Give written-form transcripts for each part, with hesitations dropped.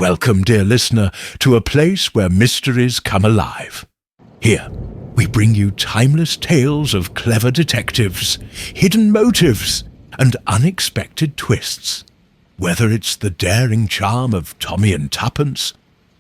welcome, dear listener, to a place where mysteries come alive. Here, we bring you timeless tales of clever detectives, hidden motives, and unexpected twists. Whether it's the daring charm of Tommy and Tuppence,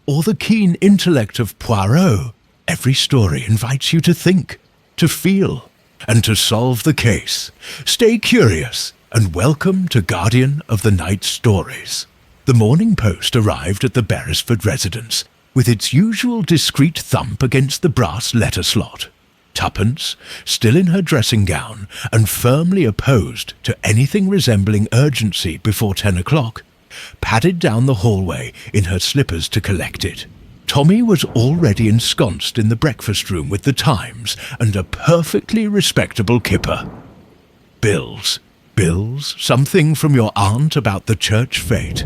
or the keen intellect of Poirot, every story invites you to think, to feel, and to solve the case. Stay curious, and welcome to Guardian of the Night Stories. The Morning Post arrived at the Beresford residence, with its usual discreet thump against the brass letter slot. Tuppence, still in her dressing gown and firmly opposed to anything resembling urgency before 10 o'clock, padded down the hallway in her slippers to collect it. Tommy was already ensconced in the breakfast room with the Times and a perfectly respectable kipper. Bills, something from your aunt about the church fete.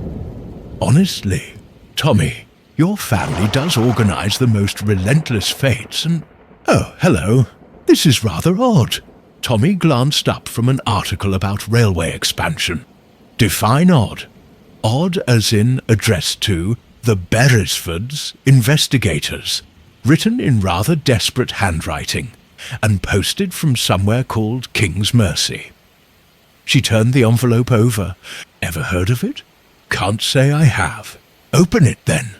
Honestly, Tommy, your family does organize the most relentless fates and... Oh, hello. This is rather odd. Tommy glanced up from an article about railway expansion. Define odd. Odd as in addressed to the Beresfords Investigators, written in rather desperate handwriting, and posted from somewhere called King's Mercy. She turned the envelope over. Ever heard of it? Can't say I have. Open it, then.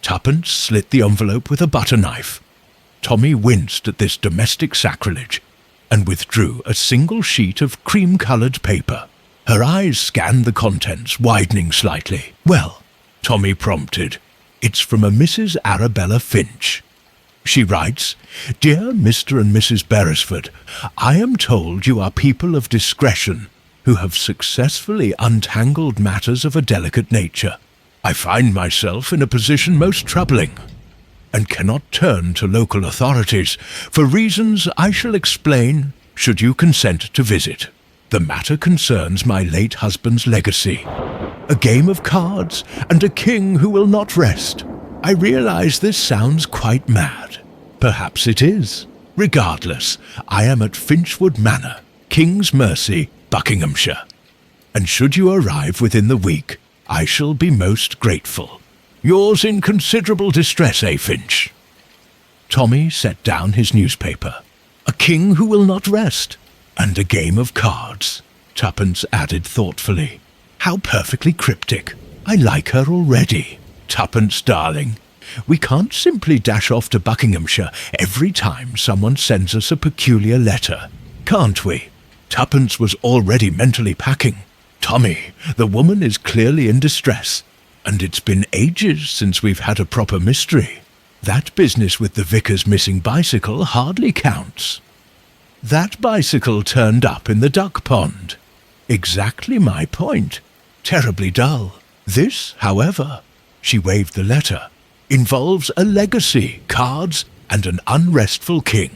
Tuppence slit the envelope with a butter knife. Tommy winced at this domestic sacrilege, and withdrew a single sheet of cream-coloured paper. Her eyes scanned the contents, widening slightly. Well, Tommy prompted, it's from a Mrs. Arabella Finch. She writes, Dear Mr. and Mrs. Beresford, I am told you are people of discretion who have successfully untangled matters of a delicate nature. I find myself in a position most troubling, and cannot turn to local authorities for reasons I shall explain should you consent to visit. The matter concerns my late husband's legacy, a game of cards and a king who will not rest. I realize this sounds quite mad. Perhaps it is. Regardless, I am at Finchwood Manor, King's Mercy, Buckinghamshire, and should you arrive within the week, I shall be most grateful. Yours in considerable distress, Finch? Tommy set down his newspaper. A king who will not rest, and a game of cards, Tuppence added thoughtfully. How perfectly cryptic. I like her already. Tuppence, darling, we can't simply dash off to Buckinghamshire every time someone sends us a peculiar letter, can't we? Tuppence was already mentally packing. Tommy, the woman is clearly in distress, and it's been ages since we've had a proper mystery. That business with the vicar's missing bicycle hardly counts. That bicycle turned up in the duck pond. Exactly my point. Terribly dull. This, however, she waved the letter, involves a legacy, cards, and an unrestful king.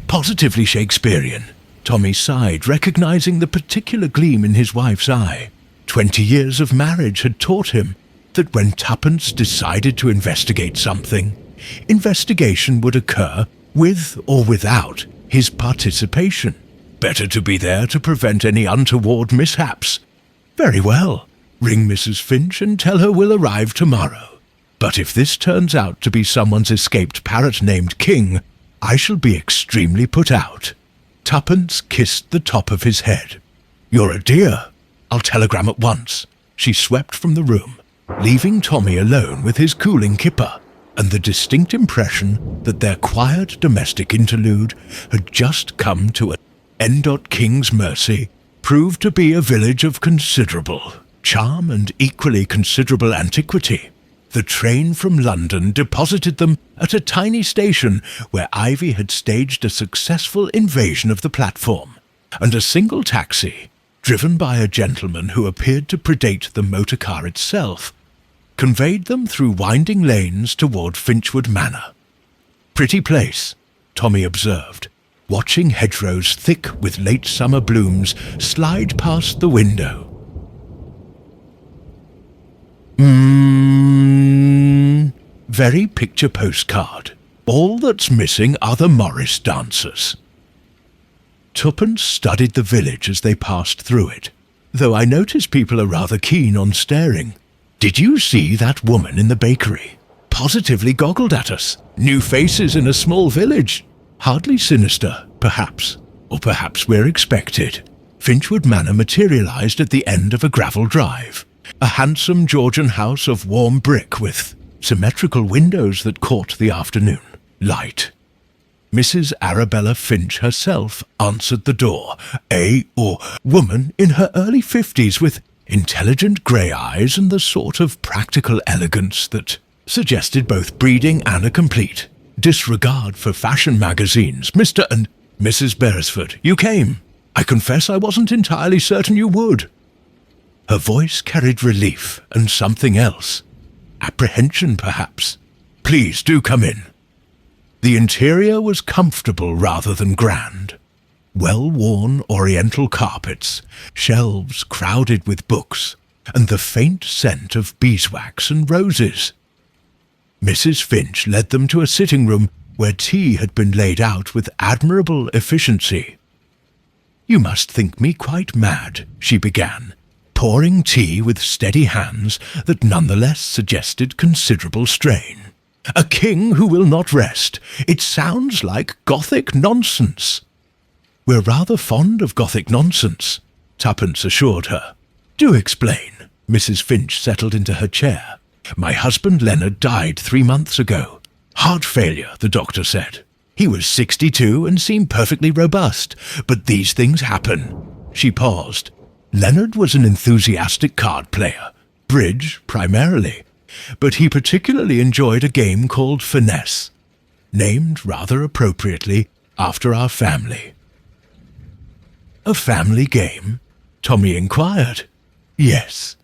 Positively Shakespearean. Tommy sighed, recognizing the particular gleam in his wife's eye. 20 years of marriage had taught him that when Tuppence decided to investigate something, investigation would occur with or without his participation. Better to be there to prevent any untoward mishaps. Very well. Ring Mrs. Finch and tell her we'll arrive tomorrow. But if this turns out to be someone's escaped parrot named King, I shall be extremely put out. Tuppence kissed the top of his head. You're a dear. I'll telegram at once. She swept from the room, leaving Tommy alone with his cooling kipper, and the distinct impression that their quiet domestic interlude had just come to an end. King's Mercy proved to be a village of considerable charm and equally considerable antiquity. The train from London deposited them at a tiny station where Ivy had staged a successful invasion of the platform, and a single taxi, driven by a gentleman who appeared to predate the motor car itself, conveyed them through winding lanes toward Finchwood Manor. Pretty place, Tommy observed, watching hedgerows thick with late summer blooms slide past the window. Very picture postcard. All that's missing are the Morris dancers. Tuppence studied the village as they passed through it, though I notice people are rather keen on staring. Did you see that woman in the bakery? Positively goggled at us. New faces in a small village. Hardly sinister, perhaps. Or perhaps we're expected. Finchwood Manor materialized at the end of a gravel drive. A handsome Georgian house of warm brick with symmetrical windows that caught the afternoon light. Mrs. Arabella Finch herself answered the door, a woman in her early 50s with intelligent grey eyes and the sort of practical elegance that suggested both breeding and a complete disregard for fashion magazines. Mr. and Mrs. Beresford, you came. I confess I wasn't entirely certain you would. Her voice carried relief and something else. Apprehension, perhaps. Please do come in. The interior was comfortable rather than grand. Well-worn oriental carpets, shelves crowded with books, and the faint scent of beeswax and roses. Mrs. Finch led them to a sitting room where tea had been laid out with admirable efficiency. "You must think me quite mad," she began, pouring tea with steady hands that nonetheless suggested considerable strain. "A king who will not rest. It sounds like Gothic nonsense." "We're rather fond of Gothic nonsense," Tuppence assured her. "Do explain." Mrs. Finch settled into her chair. "My husband Leonard died 3 months ago. Heart failure, the doctor said. He was 62 and seemed perfectly robust, but these things happen." She paused. Leonard was an enthusiastic card player, bridge primarily, but he particularly enjoyed a game called Finesse, named rather appropriately after our family. "A family game?" Tommy inquired. "Yes.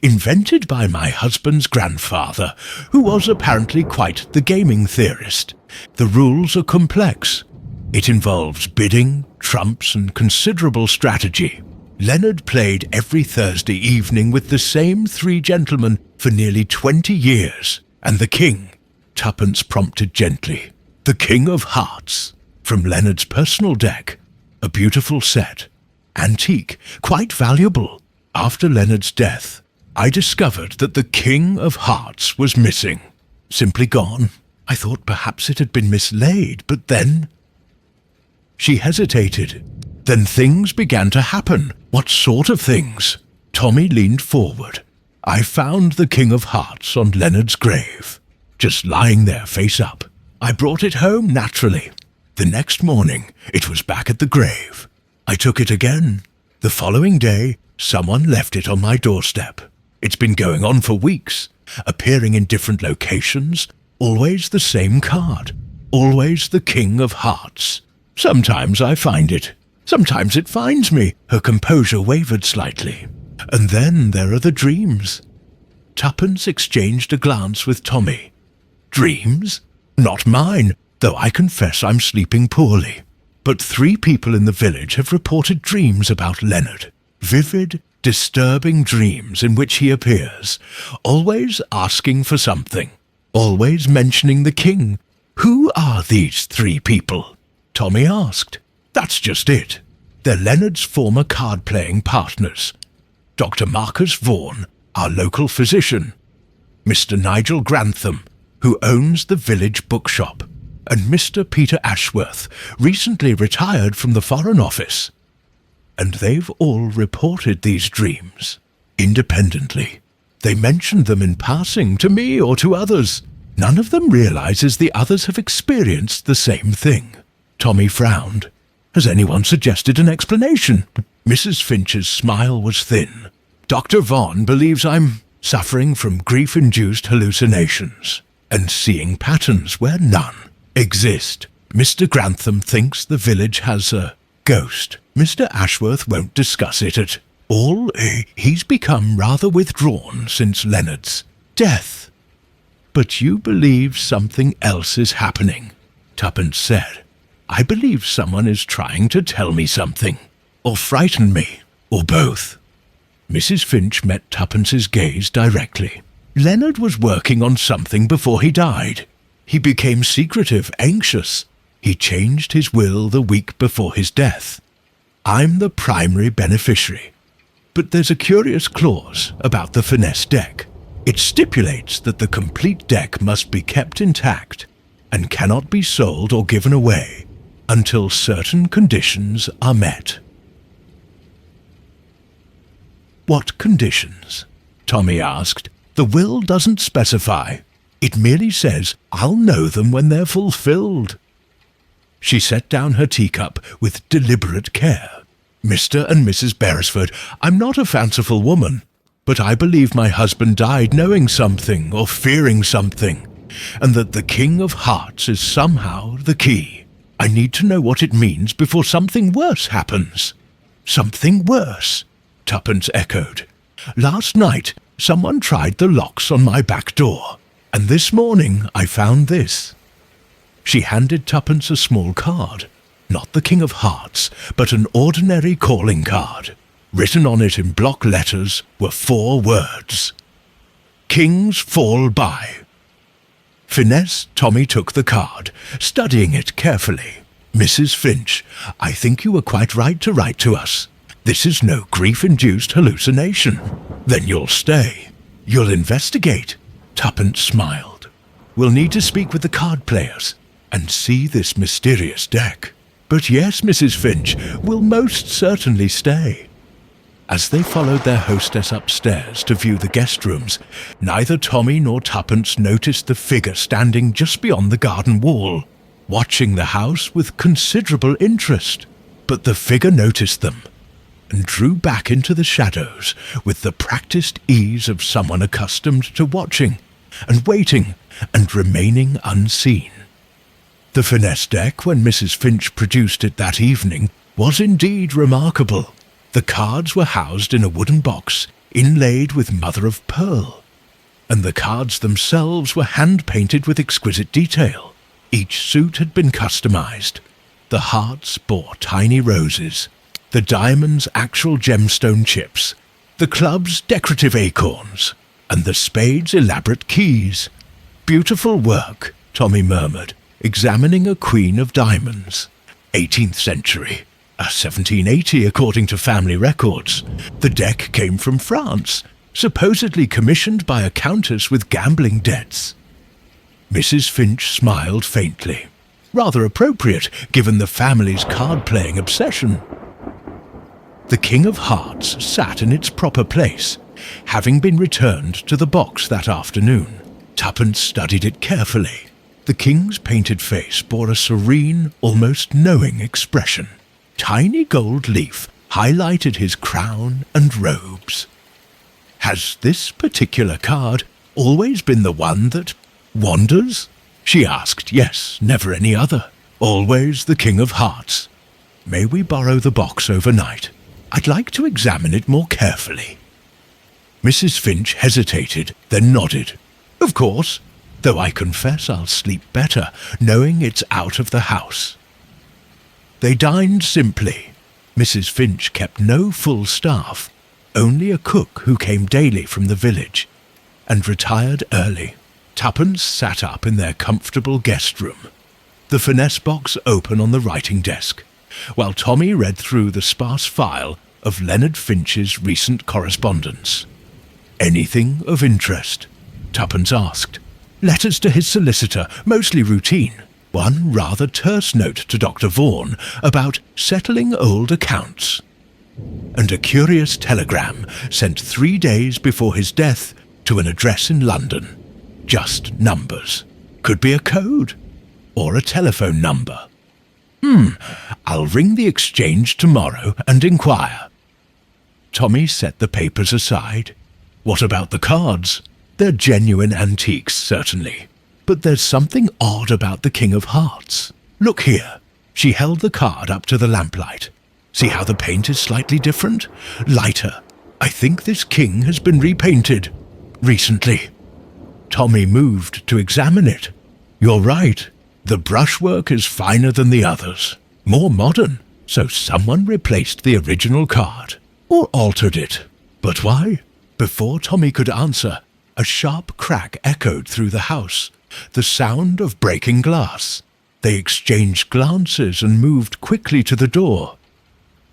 Invented by my husband's grandfather, who was apparently quite the gaming theorist. The rules are complex. It involves bidding, trumps, and considerable strategy. Leonard played every Thursday evening with the same 3 gentlemen for nearly 20 years, and the king," Tuppence prompted gently, "the King of Hearts, from Leonard's personal deck, a beautiful set, antique, quite valuable. After Leonard's death, I discovered that the King of Hearts was missing, simply gone. I thought perhaps it had been mislaid, but then..." She hesitated. "Then things began to happen. What sort of things?" Tommy leaned forward. "I found the King of Hearts on Leonard's grave, just lying there face up. I brought it home naturally. The next morning, it was back at the grave. I took it again. The following day, someone left it on my doorstep. It's been going on for weeks, appearing in different locations, always the same card, always the King of Hearts. Sometimes I find it. Sometimes it finds me." Her composure wavered slightly. "And then there are the dreams." Tuppence exchanged a glance with Tommy. "Dreams? Not mine, though I confess I'm sleeping poorly. But 3 people in the village have reported dreams about Leonard. Vivid, disturbing dreams in which he appears, always asking for something, always mentioning the king. Who are these 3 people?" Tommy asked. "That's just it. They're Leonard's former card-playing partners. Dr. Marcus Vaughan, our local physician, Mr. Nigel Grantham, who owns the village bookshop, and Mr. Peter Ashworth, recently retired from the Foreign Office. And they've all reported these dreams, independently. They mentioned them in passing to me or to others. None of them realizes the others have experienced the same thing." Tommy frowned. "Has anyone suggested an explanation?" Mrs. Finch's smile was thin. "Dr. Vaughan believes I'm suffering from grief-induced hallucinations and seeing patterns where none exist. Mr. Grantham thinks the village has a ghost. Mr. Ashworth won't discuss it at all. He's become rather withdrawn since Leonard's death." "But you believe something else is happening," Tuppence said. "I believe someone is trying to tell me something, or frighten me, or both." Mrs. Finch met Tuppence's gaze directly. "Leonard was working on something before he died. He became secretive, anxious. He changed his will the week before his death. I'm the primary beneficiary. But there's a curious clause about the finesse deck. It stipulates that the complete deck must be kept intact and cannot be sold or given away until certain conditions are met. What conditions? Tommy asked. The will doesn't specify. It merely says, I'll know them when they're fulfilled. She set down her teacup with deliberate care. Mr. and Mrs. Beresford, I'm not a fanciful woman, but I believe my husband died knowing something or fearing something, and that the King of Hearts is somehow the key. I need to know what it means before something worse happens. Something worse, Tuppence echoed. Last night, someone tried the locks on my back door, and this morning I found this. She handed Tuppence a small card, not the King of Hearts, but an ordinary calling card. Written on it in block letters were 4 words. Kings fall by. Finesse, Tommy took the card, studying it carefully. Mrs. Finch, I think you were quite right to write to us. This is no grief-induced hallucination. Then you'll stay. You'll investigate. Tuppence smiled. We'll need to speak with the card players and see this mysterious deck. But yes, Mrs. Finch, we'll most certainly stay. As they followed their hostess upstairs to view the guest rooms, neither Tommy nor Tuppence noticed the figure standing just beyond the garden wall, watching the house with considerable interest. But the figure noticed them and drew back into the shadows with the practiced ease of someone accustomed to watching and waiting and remaining unseen. The finesse deck, when Mrs. Finch produced it that evening, was indeed remarkable. The cards were housed in a wooden box inlaid with mother-of-pearl, and the cards themselves were hand-painted with exquisite detail. Each suit had been customized. The hearts bore tiny roses, the diamonds actual gemstone chips, the clubs decorative acorns, and the spades elaborate keys. Beautiful work, Tommy murmured, examining a queen of diamonds. 18th century. 1780 according to family records. The deck came from France, supposedly commissioned by a countess with gambling debts. Mrs. Finch smiled faintly. Rather appropriate, given the family's card-playing obsession. The King of Hearts sat in its proper place, having been returned to the box that afternoon. Tuppence studied it carefully. The king's painted face bore a serene, almost knowing expression. Tiny gold leaf highlighted his crown and robes. Has this particular card always been the one that wanders? She asked. Yes, never any other. Always the King of Hearts. May we borrow the box overnight? I'd like to examine it more carefully. Mrs. Finch hesitated, then nodded. Of course, though I confess I'll sleep better knowing it's out of the house. They dined simply. Mrs. Finch kept no full staff, only a cook who came daily from the village, and retired early. Tuppence sat up in their comfortable guest room, the finesse box open on the writing desk, while Tommy read through the sparse file of Leonard Finch's recent correspondence. Anything of interest? Tuppence asked. Letters to his solicitor, mostly routine. One rather terse note to Dr. Vaughan about settling old accounts. And a curious telegram sent 3 days before his death to an address in London. Just numbers. Could be a code. Or a telephone number. I'll ring the exchange tomorrow and inquire. Tommy set the papers aside. What about the cards? They're genuine antiques, certainly. But there's something odd about the King of Hearts. Look here. She held the card up to the lamplight. See how the paint is slightly different? Lighter. I think this king has been repainted. Recently. Tommy moved to examine it. You're right. The brushwork is finer than the others. More modern. So someone replaced the original card. Or altered it. But why? Before Tommy could answer, a sharp crack echoed through the house. The sound of breaking glass. They exchanged glances and moved quickly to the door.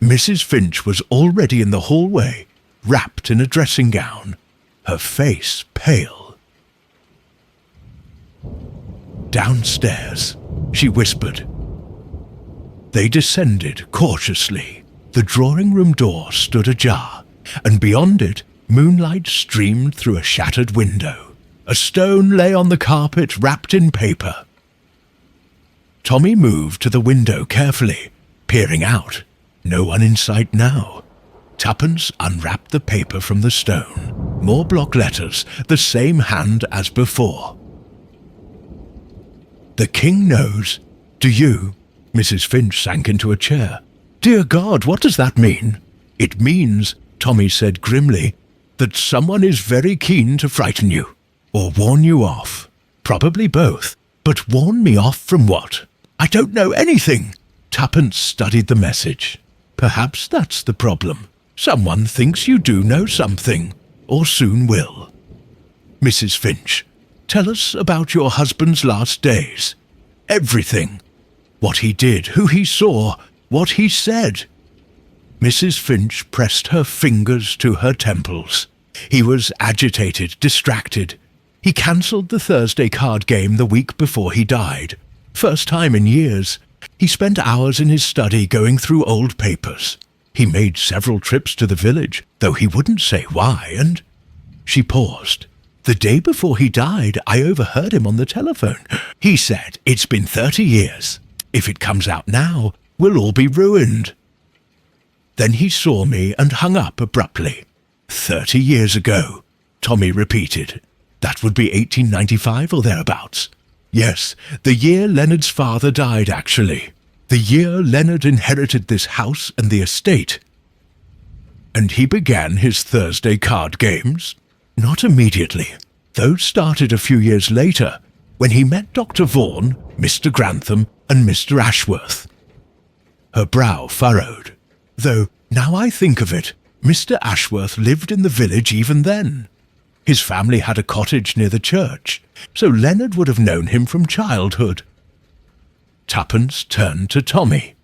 Mrs. Finch was already in the hallway, wrapped in a dressing gown. her face pale. "Downstairs," she whispered. They descended cautiously. The drawing-room door stood ajar, and beyond it, moonlight streamed through a shattered window. A stone lay on the carpet wrapped in paper. Tommy moved to the window carefully, peering out. No one in sight now. Tuppence unwrapped the paper from the stone. More block letters, the same hand as before. "The king knows. Do you?" Mrs. Finch sank into a chair. "Dear God, what does that mean?" "It means," Tommy said grimly, "that someone is very keen to frighten you, or warn you off. Probably both. But warn me off from what? I don't know anything." Tuppence studied the message. "Perhaps that's the problem. Someone thinks you do know something, or soon will. Mrs. Finch, tell us about your husband's last days. Everything. What he did, who he saw, what he said." Mrs. Finch pressed her fingers to her temples. He was agitated, distracted. He cancelled the Thursday card game the week before he died. First time in years. He spent hours in his study going through old papers. He made several trips to the village, though he wouldn't say why, and... She paused. "The day before he died, I overheard him on the telephone. He said, 'It's been 30 years. If it comes out now, we'll all be ruined.' Then he saw me and hung up abruptly. 30 years ago," Tommy repeated. "That would be 1895 or thereabouts. Yes, the year Leonard's father died, actually. The year Leonard inherited this house and the estate. And he began his Thursday card games? Not immediately. Those started a few years later, when he met Dr. Vaughan, Mr. Grantham, and Mr. Ashworth." Her brow furrowed. "Though, now I think of it, Mr. Ashworth lived in the village even then. His family had a cottage near the church, so Leonard would have known him from childhood." Tuppence turned to Tommy.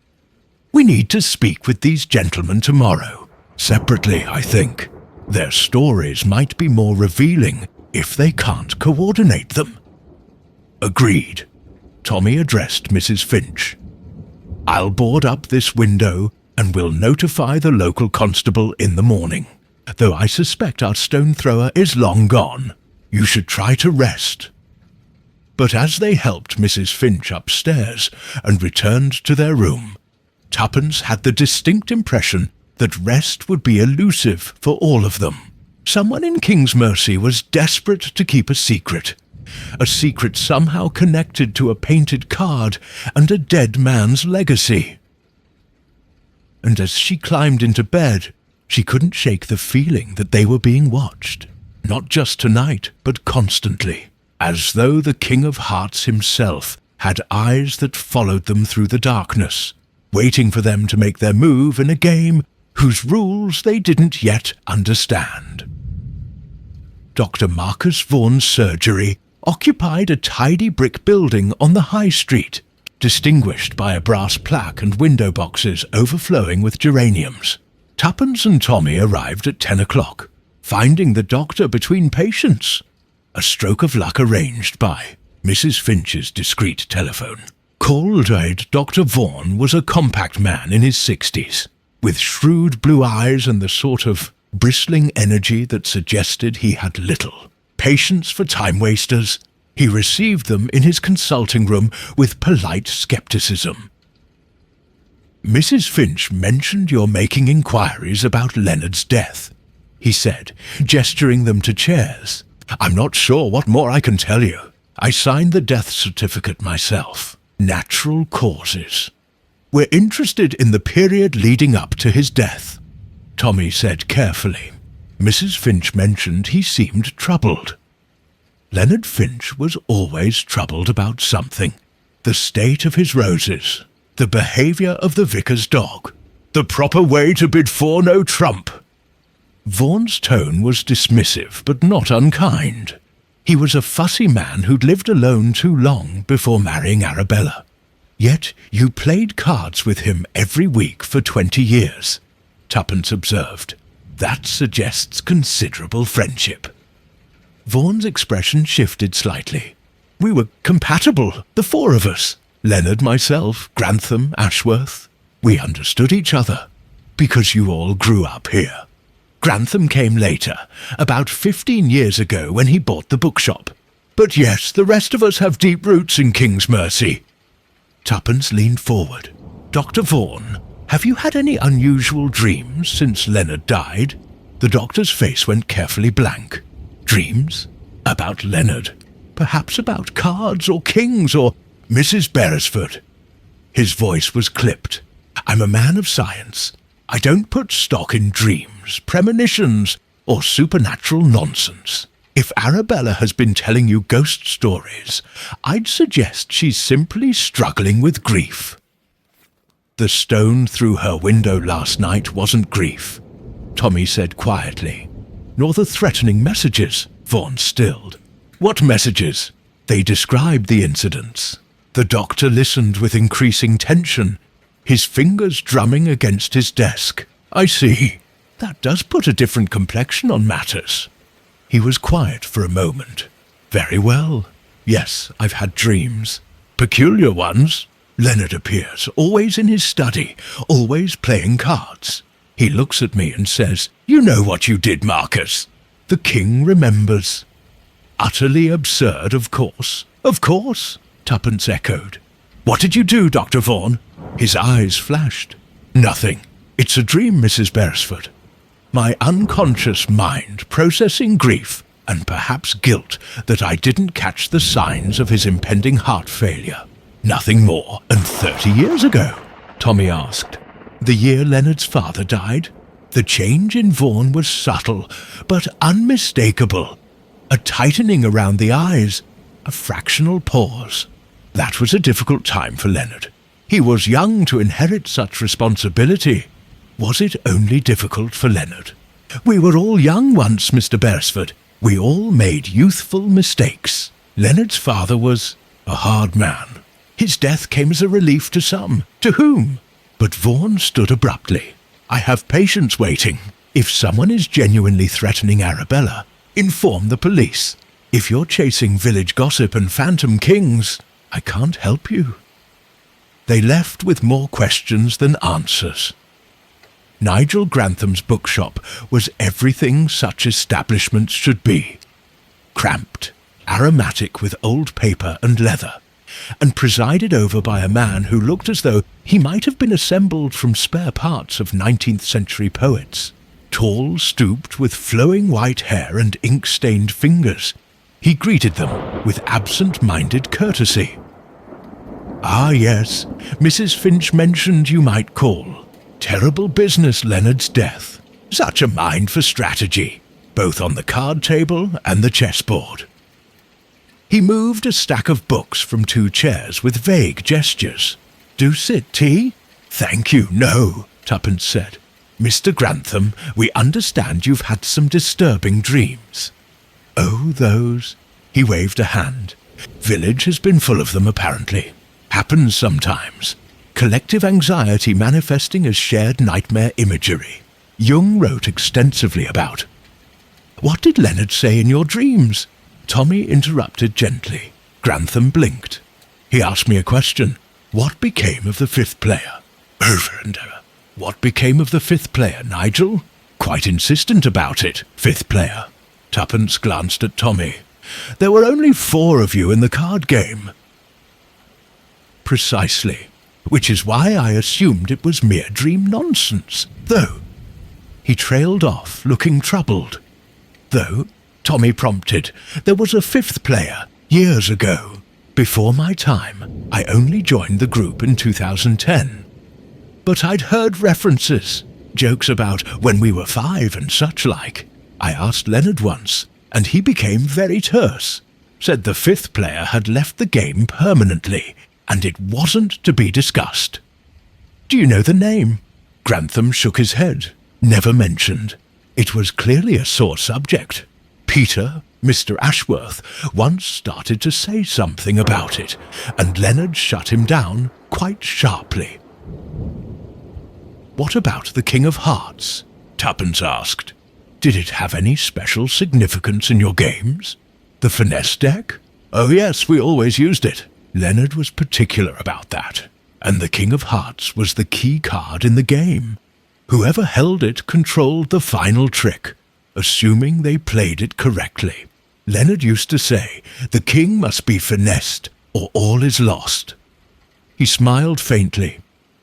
"We need to speak with these gentlemen tomorrow. Separately, I think. Their stories might be more revealing if they can't coordinate them." "Agreed." Tommy addressed Mrs. Finch. "I'll board up this window and we'll notify the local constable in the morning. Though I suspect our stone thrower is long gone. You should try to rest." But as they helped Mrs. Finch upstairs and returned to their room, Tuppence had the distinct impression that rest would be elusive for all of them. Someone in Kingsmercy was desperate to keep a secret somehow connected to a painted card and a dead man's legacy. And as she climbed into bed, she couldn't shake the feeling that they were being watched, not just tonight, but constantly, as though the King of Hearts himself had eyes that followed them through the darkness, waiting for them to make their move in a game whose rules they didn't yet understand. Dr. Marcus Vaughan's surgery occupied a tidy brick building on the high street, distinguished by a brass plaque and window boxes overflowing with geraniums. Tuppence and Tommy arrived at 10 o'clock, finding the doctor between patients. A stroke of luck arranged by Mrs. Finch's discreet telephone. Cold-eyed Dr. Vaughan was a compact man in his 60s, with shrewd blue eyes and the sort of bristling energy that suggested he had little patience for time-wasters. He received them in his consulting room with polite skepticism. "Mrs. Finch mentioned you're making inquiries about Leonard's death," he said, gesturing them to chairs. "I'm not sure what more I can tell you. I signed the death certificate myself. Natural causes. We're interested in the period leading up to his death," Tommy said carefully. Mrs. Finch mentioned he seemed troubled. Leonard Finch was always troubled about something. The state of his roses, the behaviour of the vicar's dog, the proper way to bid for no trump. Vaughan's tone was dismissive, but not unkind. He was a fussy man who'd lived alone too long before marrying Arabella. Yet you played cards with him every week for 20 years, Tuppence observed. That suggests considerable friendship. Vaughan's expression shifted slightly. We were compatible, the four of us. Leonard, myself, Grantham, Ashworth. We understood each other, because you all grew up here. Grantham came later, about 15 years ago when he bought the bookshop. But yes, the rest of us have deep roots in King's Mercy. Tuppence leaned forward. Dr. Vaughan, have you had any unusual dreams since Leonard died? The doctor's face went carefully blank. Dreams? About Leonard? Perhaps about cards or kings or Mrs. Beresford. His voice was clipped. I'm a man of science. I don't put stock in dreams, premonitions, or supernatural nonsense. If Arabella has been telling you ghost stories, I'd suggest she's simply struggling with grief. The stone through her window last night wasn't grief, Tommy said quietly. Nor the threatening messages, Vaughan stilled. What messages? They described the incidents. The doctor listened with increasing tension, his fingers drumming against his desk. I see. That does put a different complexion on matters. He was quiet for a moment. Very well. Yes, I've had dreams. Peculiar ones. Leonard appears, always in his study, always playing cards. He looks at me and says, You know what you did, Marcus. The king remembers. Utterly absurd, of course. Of course, Tuppence echoed. What did you do, Dr. Vaughan? His eyes flashed. Nothing. It's a dream, Mrs. Beresford. My unconscious mind processing grief and perhaps guilt that I didn't catch the signs of his impending heart failure. Nothing more. And 30 years ago? Tommy asked. The year Leonard's father died? The change in Vaughan was subtle, but unmistakable. A tightening around the eyes, a fractional pause. That was a difficult time for Leonard. He was young to inherit such responsibility. Was it only difficult for Leonard? We were all young once, Mr. Beresford. We all made youthful mistakes. Leonard's father was a hard man. His death came as a relief to some. To whom? But Vaughan stood abruptly. I have patience waiting. If someone is genuinely threatening Arabella, inform the police. If you're chasing village gossip and phantom kings, I can't help you. They left with more questions than answers. Nigel Grantham's bookshop was everything such establishments should be. Cramped, aromatic with old paper and leather, and presided over by a man who looked as though he might have been assembled from spare parts of 19th century poets. Tall, stooped, with flowing white hair and ink-stained fingers, he greeted them with absent-minded courtesy. Ah, yes, Mrs. Finch mentioned you might call. Terrible business, Leonard's death. Such a mind for strategy, both on the card table and the chessboard. He moved a stack of books from 2 chairs with vague gestures. Do sit, tea? Thank you, no, Tuppence said. Mr. Grantham, we understand you've had some disturbing dreams. Oh, those. He waved a hand. Village has been full of them, apparently. Happens sometimes. Collective anxiety manifesting as shared nightmare imagery. Jung wrote extensively about. What did Leonard say in your dreams? Tommy interrupted gently. Grantham blinked. He asked me a question. What became of the 5th player? Over and over. What became of the 5th player, Nigel? Quite insistent about it, 5th player. Tuppence glanced at Tommy. There were only 4 of you in the card game. Precisely. Which is why I assumed it was mere dream nonsense. Though, he trailed off, looking troubled. Though, Tommy prompted, there was a 5th player, years ago. Before my time, I only joined the group in 2010. But I'd heard references, jokes about when we were 5 and such like. I asked Leonard once, and he became very terse. Said the 5th player had left the game permanently, and it wasn't to be discussed. Do you know the name? Grantham shook his head. Never mentioned. It was clearly a sore subject. Peter, Mr. Ashworth, once started to say something about it, and Leonard shut him down quite sharply. What about the King of Hearts? Tuppence asked. Did it have any special significance in your games? The finesse deck? Oh yes, we always used it. Leonard was particular about that. And the King of Hearts was the key card in the game. Whoever held it controlled the final trick, assuming they played it correctly. Leonard used to say, the king must be finessed, or all is lost. He smiled faintly,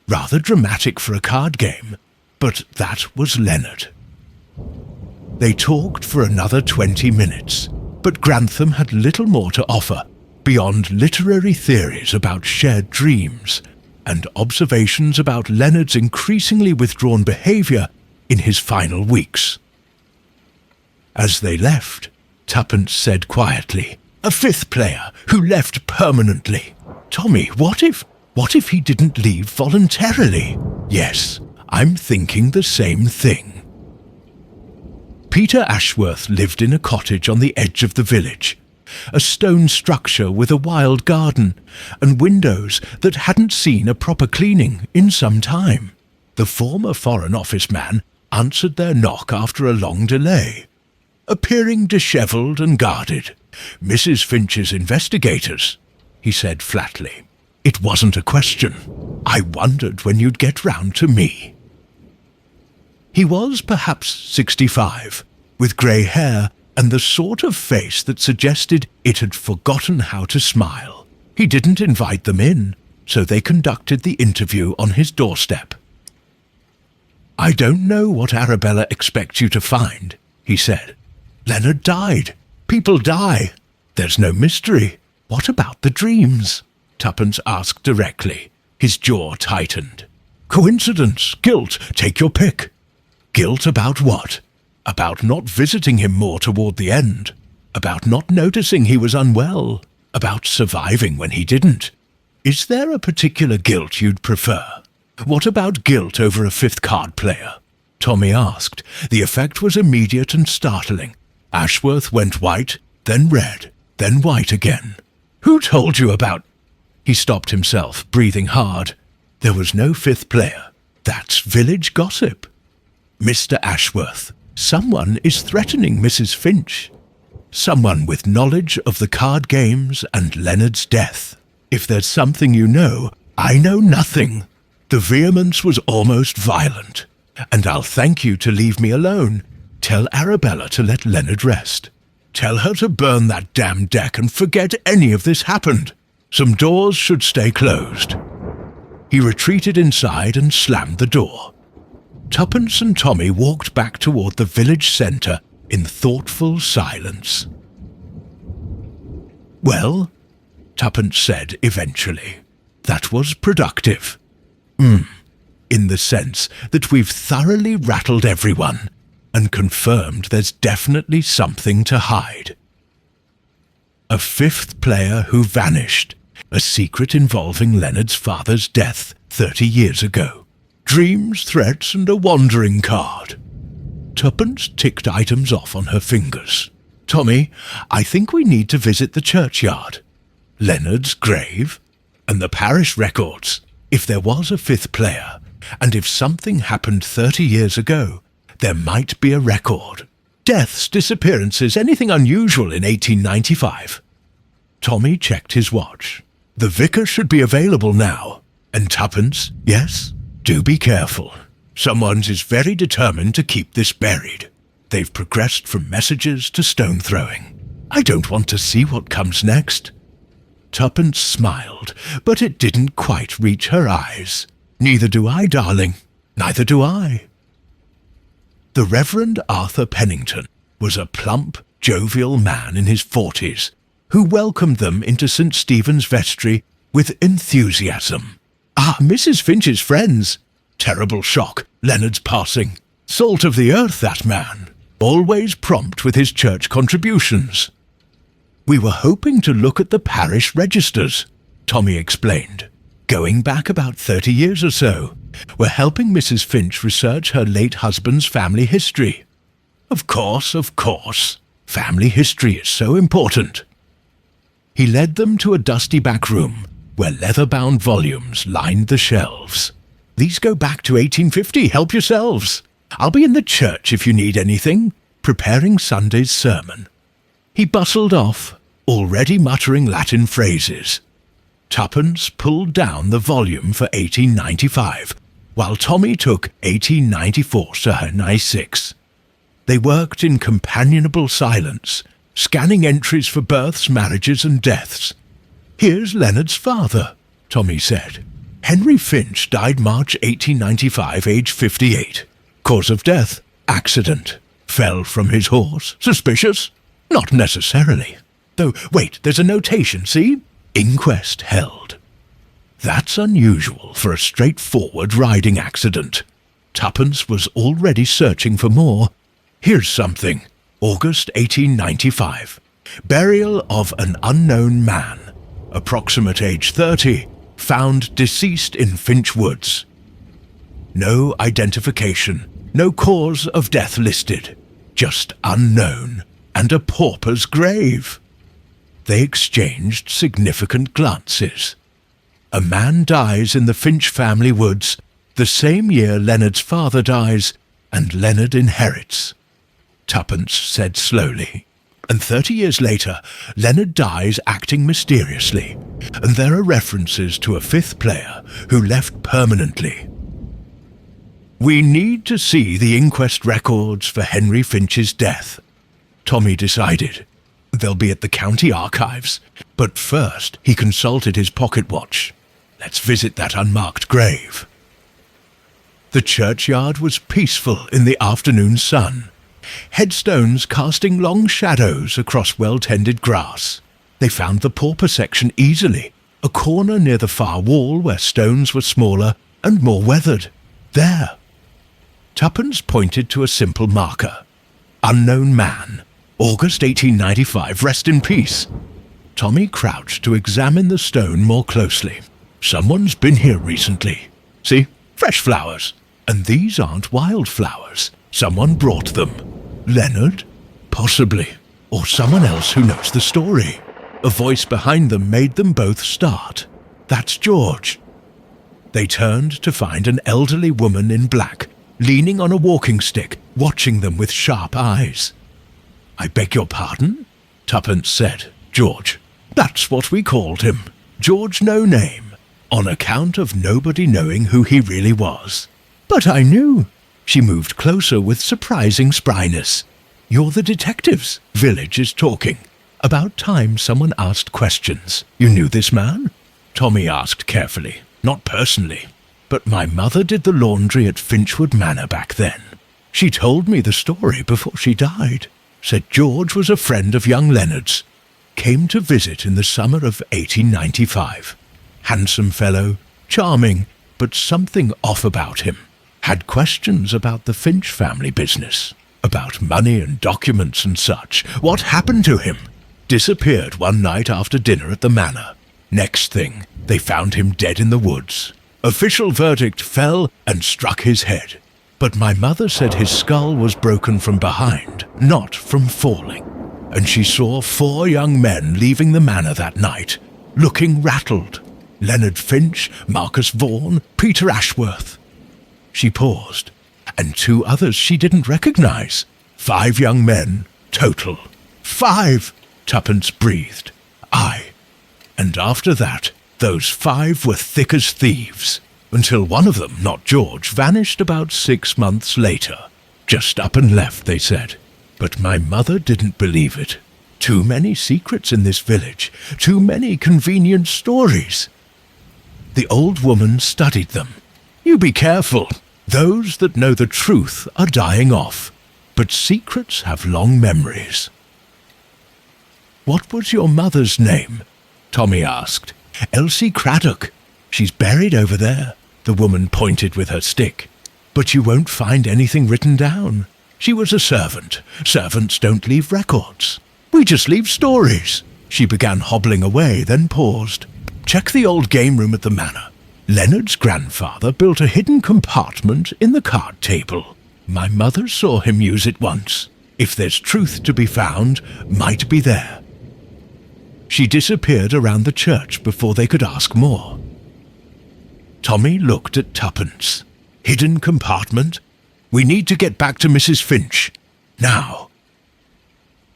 rather dramatic for a card game, but that was Leonard. They talked for another 20 minutes, but Grantham had little more to offer, beyond literary theories about shared dreams, and observations about Leonard's increasingly withdrawn behaviour in his final weeks. As they left, Tuppence said quietly, "A fifth player who left permanently. Tommy, what if he didn't leave voluntarily?" "Yes, I'm thinking the same thing." Peter Ashworth lived in a cottage on the edge of the village, a stone structure with a wild garden and windows that hadn't seen a proper cleaning in some time. The former Foreign Office man answered their knock after a long delay, appearing dishevelled and guarded. "Mrs. Finch's investigators," he said flatly. "It wasn't a question. I wondered when you'd get round to me." He was perhaps 65, with grey hair and the sort of face that suggested it had forgotten how to smile. He didn't invite them in, so they conducted the interview on his doorstep. "I don't know what Arabella expects you to find," he said. "Leonard died. People die. There's no mystery. What about the dreams?" Tuppence asked directly. His jaw tightened. "Coincidence, guilt, take your pick." "Guilt about what?" "About not visiting him more toward the end. About not noticing he was unwell. About surviving when he didn't. Is there a particular guilt you'd prefer? What about guilt over a fifth card player?" Tommy asked. The effect was immediate and startling. Ashworth went white, then red, then white again. "Who told you about—" He stopped himself, breathing hard. There was no fifth player. That's village gossip. "Mr. Ashworth, someone is threatening Mrs. Finch. Someone with knowledge of the card games and Leonard's death. If there's something you know, I know nothing." The vehemence was almost violent. "And I'll thank you to leave me alone. Tell Arabella to let Leonard rest. Tell her to burn that damn deck and forget any of this happened. Some doors should stay closed." He retreated inside and slammed the door. Tuppence and Tommy walked back toward the village centre in thoughtful silence. "Well," Tuppence said eventually, "that was productive. In the sense that we've thoroughly rattled everyone and confirmed there's definitely something to hide. A fifth player who vanished, a secret involving Leonard's father's death 30 years ago. Dreams, threats, and a wandering card." Tuppence ticked items off on her fingers. "Tommy, I think we need to visit the churchyard. Leonard's grave, and the parish records, if there was a fifth player, and if something happened 30 years ago, there might be a record. Deaths, disappearances, anything unusual in 1895. Tommy checked his watch. "The vicar should be available now. And Tuppence, yes? Do be careful. Someone is very determined to keep this buried. They've progressed from messages to stone throwing. I don't want to see what comes next." Tuppence smiled, but it didn't quite reach her eyes. "Neither do I, darling. Neither do I." The Reverend Arthur Pennington was a plump, jovial man in his 40s who welcomed them into St. Stephen's Vestry with enthusiasm. "Ah, Mrs. Finch's friends. Terrible shock, Leonard's passing. Salt of the earth, that man. Always prompt with his church contributions." "We were hoping to look at the parish registers," Tommy explained. "Going back about 30 years or so. We're helping Mrs. Finch research her late husband's family history." Of course. Family history is so important." He led them to a dusty back room where leather-bound volumes lined the shelves. "These go back to 1850, help yourselves. I'll be in the church if you need anything. preparing Sunday's sermon. He bustled off, already muttering Latin phrases. Tuppence pulled down the volume for 1895, while Tommy took 1894 to her nice 6. They worked in companionable silence, scanning entries for births, marriages and deaths. "Here's Leonard's father," Tommy said. "Henry Finch died March 1895, age 58. Cause of death, accident. Fell from his horse. Suspicious? Not necessarily. Though, wait, there's a notation, see? Inquest held." That's unusual for a straightforward riding accident. Tuppence was already searching for more. Here's something. August 1895. Burial of an unknown man. Approximate age 30. Found deceased in Finch Woods. No identification. No cause of death listed. Just unknown. And a pauper's grave. They exchanged significant glances. A man dies in the Finch family woods the same year Leonard's father dies, and Leonard inherits. Tuppence said slowly. And 30 years later, Leonard dies acting mysteriously, and there are references to a 5th player who left permanently. "We need to see the inquest records for Henry Finch's death," Tommy decided. "They'll be at the county archives." But first, he consulted his pocket watch. Let's visit that unmarked grave. The churchyard was peaceful in the afternoon sun. Headstones casting long shadows across well-tended grass. They found the pauper section easily, a corner near the far wall where stones were smaller and more weathered. There. Tuppence pointed to a simple marker. "Unknown man. August 1895, rest in peace." Tommy crouched to examine the stone more closely. Someone's been here recently. See? Fresh flowers. And these aren't wildflowers. Someone brought them. Leonard? Possibly. Or someone else who knows the story. A voice behind them made them both start. That's George. They turned to find an elderly woman in black, leaning on a walking stick, watching them with sharp eyes. "I beg your pardon?" Tuppence said. "George. That's what we called him. George No Name, on account of nobody knowing who he really was. But I knew." She moved closer with surprising spryness. "You're the detectives. Village is talking. About time someone asked questions. You knew this man?" Tommy asked carefully. "Not personally, but my mother did the laundry at Finchwood Manor back then. She told me the story before she died. Said George was a friend of young Leonard's. Came to visit in the summer of 1895. Handsome fellow, charming, but something off about him. Had questions about the Finch family business, about money and documents and such. What happened to him? Disappeared one night after dinner at the manor. Next thing, they found him dead in the woods. Official verdict, fell and struck his head. But my mother said his skull was broken from behind, not from falling. And she saw 4 young men leaving the manor that night, looking rattled. Leonard Finch, Marcus Vaughan, Peter Ashworth." She paused, and 2 others she didn't recognize. 5 young men, total. 5! Tuppence breathed. "Aye. And after that, those 5 were thick as thieves, until one of them, not George, vanished about 6 months later. Just up and left, they said. But my mother didn't believe it. Too many secrets in this village, too many convenient stories." The old woman studied them. "You be careful. Those that know the truth are dying off, but secrets have long memories." "What was your mother's name?" Tommy asked. "Elsie Craddock. She's buried over there," the woman pointed with her stick. "But you won't find anything written down. She was a servant. Servants don't leave records. We just leave stories." She began hobbling away, then paused. "Check the old game room at the manor. Leonard's grandfather built a hidden compartment in the card table. My mother saw him use it once. If there's truth to be found, might be there." She disappeared around the church before they could ask more. Tommy looked at Tuppence. "Hidden compartment? We need to get back to Mrs. Finch. Now,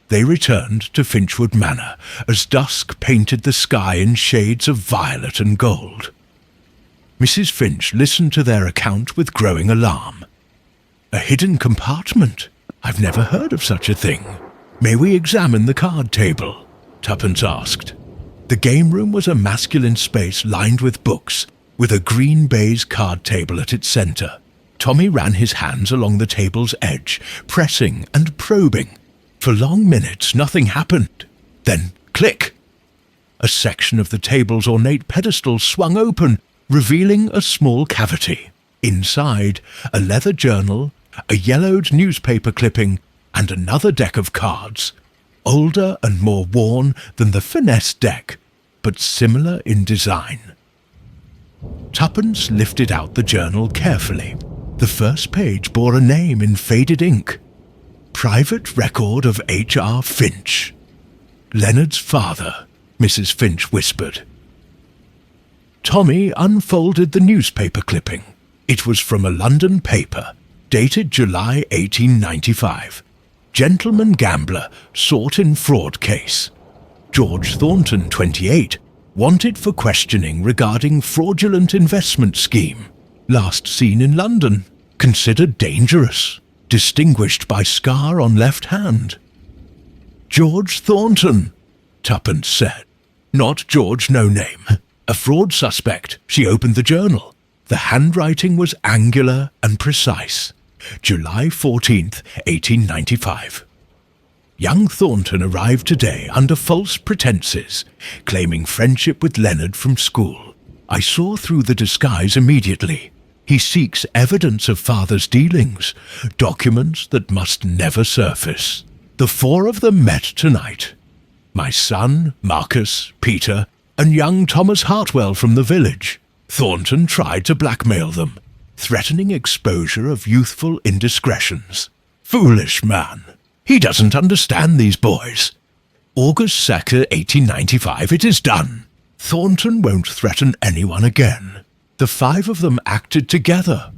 They returned to Finchwood Manor as dusk painted the sky in shades of violet and gold. Mrs. Finch listened to their account with growing alarm. A hidden compartment? I've never heard of such a thing. May we examine the card table? Tuppence asked. The game room was a masculine space lined with books, with a green baize card table at its centre. Tommy ran his hands along the table's edge, pressing and probing. For long minutes nothing happened. Then, click! A section of the table's ornate pedestal swung open, revealing a small cavity. Inside, a leather journal, a yellowed newspaper clipping, and another deck of cards, older and more worn than the finesse deck, but similar in design. Tuppence lifted out the journal carefully. The first page bore a name in faded ink. Private record of H.R. Finch. Leonard's father, Mrs. Finch whispered. Tommy unfolded the newspaper clipping. It was from a London paper, dated July 1895. Gentleman gambler sought in fraud case. George Thornton, 28, wanted for questioning regarding fraudulent investment scheme. Last seen in London. Considered dangerous. Distinguished by scar on left hand. George Thornton, Tuppence said. Not George No Name. A fraud suspect. She opened the journal. The handwriting was angular and precise. July 14th, 1895. Young Thornton arrived today under false pretenses, claiming friendship with Leonard from school. I saw through the disguise immediately. He seeks evidence of father's dealings, documents that must never surface. The four of them met tonight. My son, Marcus, Peter, and young Thomas Hartwell from the village. Thornton tried to blackmail them, threatening exposure of youthful indiscretions. Foolish man. He doesn't understand these boys. August 2nd, 1895, it is done. Thornton won't threaten anyone again. The five of them acted together.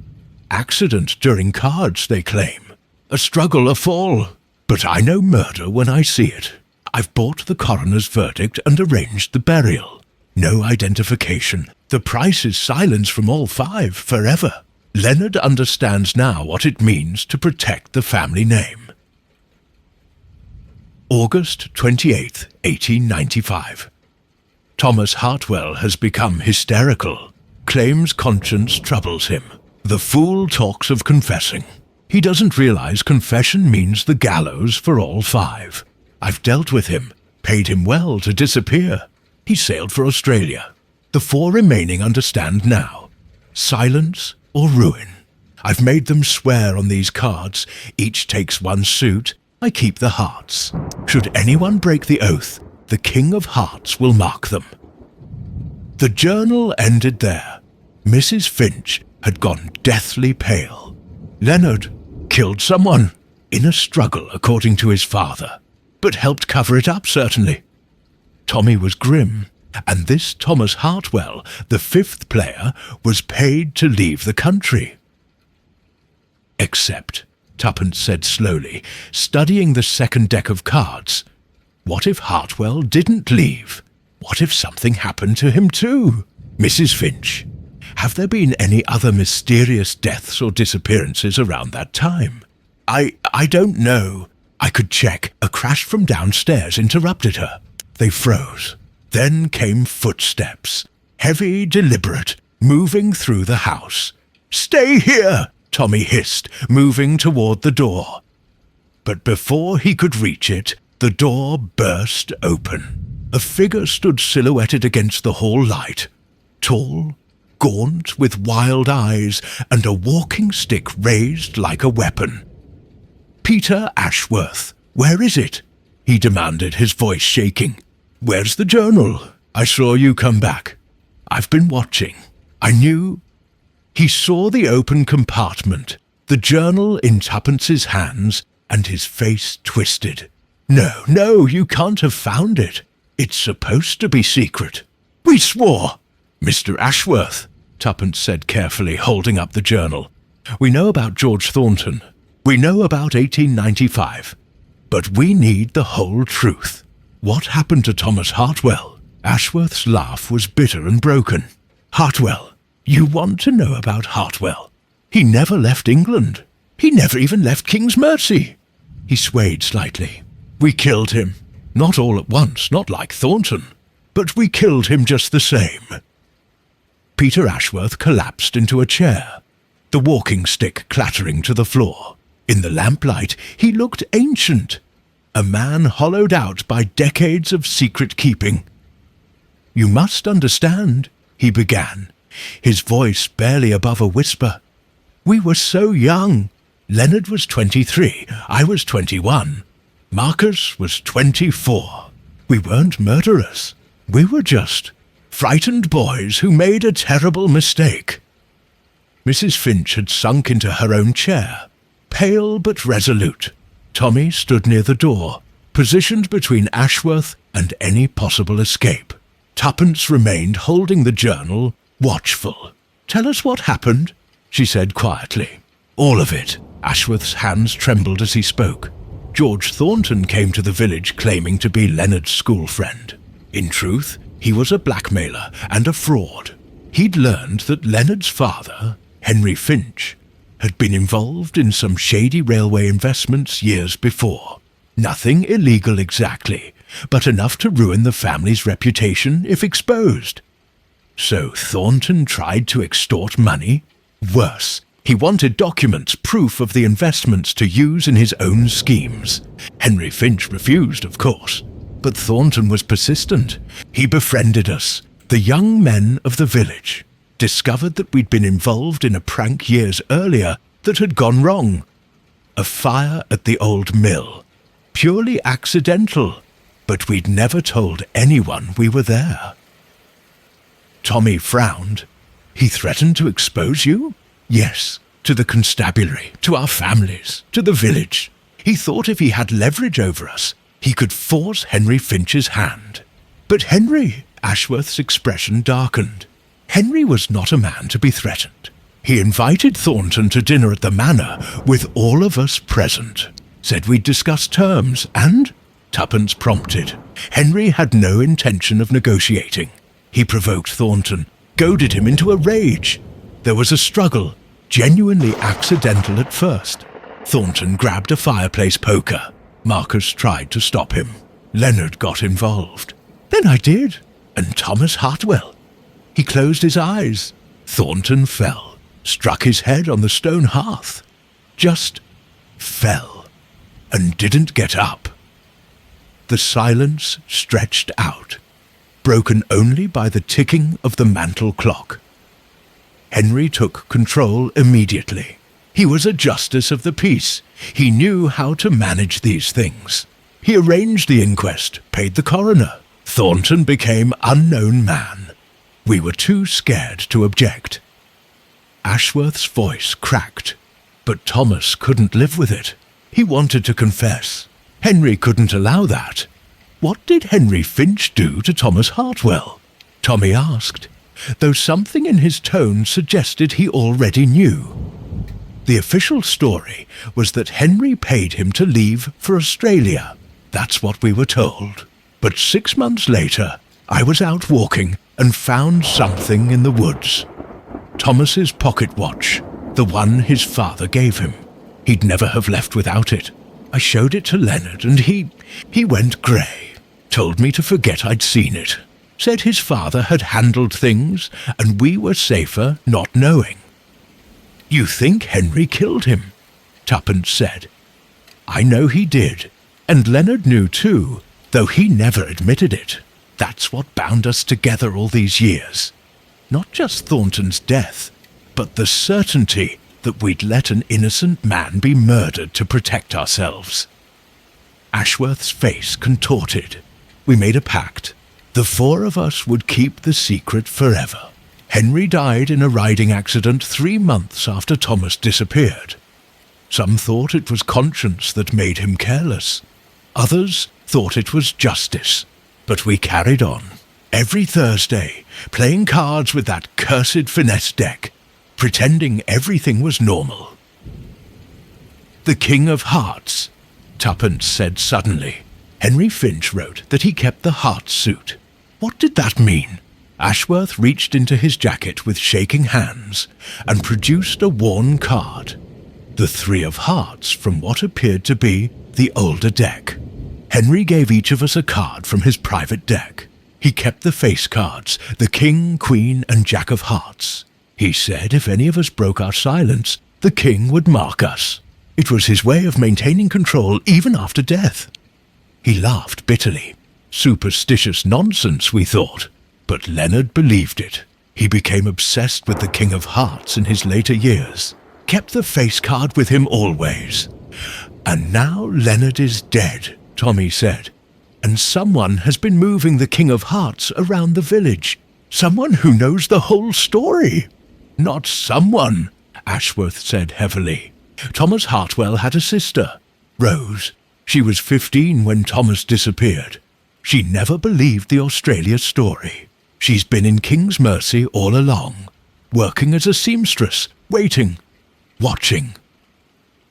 Accident during cards, they claim. A struggle, a fall. But I know murder when I see it. I've bought the coroner's verdict and arranged the burial. No identification. The price is silence from all five, forever. Leonard understands now what it means to protect the family name. August 28th, 1895. Thomas Hartwell has become hysterical. Claims conscience troubles him. The fool talks of confessing. He doesn't realize confession means the gallows for all five. I've dealt with him, paid him well to disappear. He sailed for Australia. The four remaining understand now. Silence or ruin. I've made them swear on these cards. Each takes one suit. I keep the hearts. Should anyone break the oath, the King of Hearts will mark them. The journal ended there. Mrs. Finch had gone deathly pale. Leonard killed someone in a struggle, according to his father, but helped cover it up, certainly. Tommy was grim, and this Thomas Hartwell, the fifth player, was paid to leave the country. Except, Tuppence said slowly, studying the second deck of cards, what if Hartwell didn't leave? What if something happened to him too? Mrs. Finch, have there been any other mysterious deaths or disappearances around that time? I don't know. I could check. A crash from downstairs interrupted her. They froze. Then came footsteps. Heavy, deliberate, moving through the house. Stay here, Tommy hissed, moving toward the door. But before he could reach it, the door burst open. A figure stood silhouetted against the hall light, tall, gaunt, with wild eyes, and a walking stick raised like a weapon. Peter Ashworth, where is it? He demanded, his voice shaking. Where's the journal? I saw you come back. I've been watching. I knew. He saw the open compartment, the journal in Tuppence's hands, and his face twisted. No, you can't have found it. It's supposed to be secret. We swore. Mr. Ashworth, Tuppence said carefully, holding up the journal. We know about George Thornton. We know about 1895. But we need the whole truth. What happened to Thomas Hartwell? Ashworth's laugh was bitter and broken. Hartwell. You want to know about Hartwell? He never left England. He never even left King's Mercy. He swayed slightly. We killed him. Not all at once, not like Thornton. But we killed him just the same. Peter Ashworth collapsed into a chair, the walking stick clattering to the floor. In the lamplight, he looked ancient, a man hollowed out by decades of secret keeping. You must understand, he began, his voice barely above a whisper. We were so young. Leonard was 23, I was 21. Marcus was 24. We weren't murderers. We were just frightened boys who made a terrible mistake. Mrs. Finch had sunk into her own chair, pale but resolute. Tommy stood near the door, positioned between Ashworth and any possible escape. Tuppence remained holding the journal, watchful. Tell us what happened, she said quietly. All of it. Ashworth's hands trembled as he spoke. George Thornton came to the village claiming to be Leonard's school friend. In truth, he was a blackmailer and a fraud. He'd learned that Leonard's father, Henry Finch, had been involved in some shady railway investments years before. Nothing illegal exactly, but enough to ruin the family's reputation if exposed. So Thornton tried to extort money? Worse, he wanted documents, proof of the investments to use in his own schemes. Henry Finch refused, of course, but Thornton was persistent. He befriended us, the young men of the village, discovered that we'd been involved in a prank years earlier that had gone wrong. A fire at the old mill. Purely accidental, but we'd never told anyone we were there. Tommy frowned. He threatened to expose you? Yes, to the constabulary, to our families, to the village. He thought if he had leverage over us, he could force Henry Finch's hand. But Henry, Ashworth's expression darkened. Henry was not a man to be threatened. He invited Thornton to dinner at the manor with all of us present. Said we'd discuss terms, and Tuppence prompted. Henry had no intention of negotiating. He provoked Thornton, goaded him into a rage. There was a struggle, genuinely accidental at first. Thornton grabbed a fireplace poker. Marcus tried to stop him. Leonard got involved. Then I did, and Thomas Hartwell. He closed his eyes. Thornton fell, struck his head on the stone hearth. Just fell, and didn't get up. The silence stretched out, broken only by the ticking of the mantel clock. Henry took control immediately. He was a justice of the peace. He knew how to manage these things. He arranged the inquest, paid the coroner. Thornton became unknown man. We were too scared to object. Ashworth's voice cracked, but Thomas couldn't live with it. He wanted to confess. Henry couldn't allow that. What did Henry Finch do to Thomas Hartwell? Tommy asked, though something in his tone suggested he already knew. The official story was that Henry paid him to leave for Australia. That's what we were told. But 6 months later, I was out walking and found something in the woods. Thomas's pocket watch, the one his father gave him. He'd never have left without it. I showed it to Leonard and he went grey. Told me to forget I'd seen it. Said his father had handled things and we were safer not knowing. You think Henry killed him? Tuppence said. I know he did, and Leonard knew too, though he never admitted it. That's what bound us together all these years. Not just Thornton's death, but the certainty that we'd let an innocent man be murdered to protect ourselves. Ashworth's face contorted. We made a pact. The four of us would keep the secret forever. Henry died in a riding accident 3 months after Thomas disappeared. Some thought it was conscience that made him careless. Others thought it was justice. But we carried on. Every Thursday, playing cards with that cursed finesse deck, pretending everything was normal. The King of Hearts. Tuppence said suddenly. Henry Finch wrote that he kept the heart suit. What did that mean? Ashworth reached into his jacket with shaking hands and produced a worn card. The 3 of hearts from what appeared to be the older deck. Henry gave each of us a card from his private deck. He kept the face cards, the King, Queen, and Jack of Hearts. He said if any of us broke our silence, the King would mark us. It was his way of maintaining control even after death. He laughed bitterly. Superstitious nonsense, we thought. But Leonard believed it. He became obsessed with the King of Hearts in his later years. Kept the face card with him always. And now Leonard is dead, Tommy said. And someone has been moving the King of Hearts around the village. Someone who knows the whole story. Not someone, Ashworth said heavily. Thomas Hartwell had a sister, Rose. She was 15 when Thomas disappeared. She never believed the Australia story. She's been in King's Mercy all along, working as a seamstress, waiting, watching.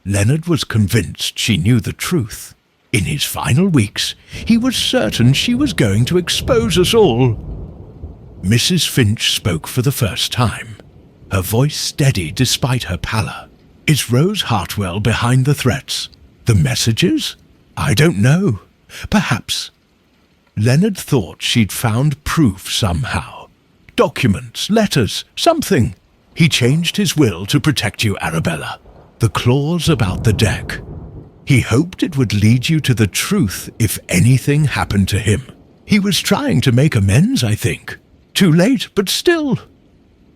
Leonard was convinced she knew the truth. In his final weeks, he was certain she was going to expose us all. Mrs. Finch spoke for the first time, her voice steady despite her pallor. Is Rose Hartwell behind the threats? The messages? I don't know. Perhaps. Leonard thought she'd found proof somehow. Documents, letters, something. He changed his will to protect you, Arabella. The clause about the deck. He hoped it would lead you to the truth if anything happened to him. He was trying to make amends, I think. Too late, but still.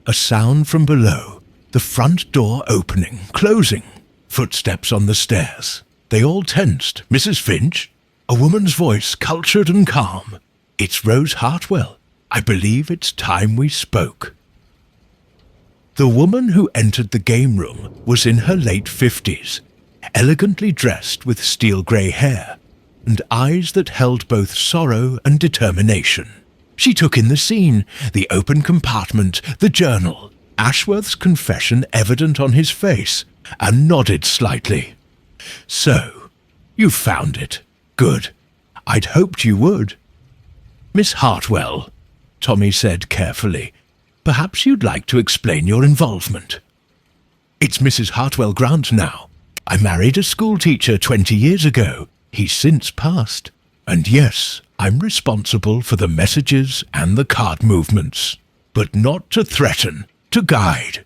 A sound from below, the front door opening, closing. Footsteps on the stairs. They all tensed. Mrs. Finch? A woman's voice, cultured and calm. It's Rose Hartwell. I believe it's time we spoke. The woman who entered the game room was in her late 50s, elegantly dressed with steel-grey hair, and eyes that held both sorrow and determination. She took in the scene, the open compartment, the journal, Ashworth's confession evident on his face, and nodded slightly. So, you found it. Good. I'd hoped you would. Miss Hartwell, Tommy said carefully, perhaps you'd like to explain your involvement. It's Mrs. Hartwell Grant now. I married a schoolteacher 20 years ago. He's since passed. And yes, I'm responsible for the messages and the card movements. But not to threaten, to guide.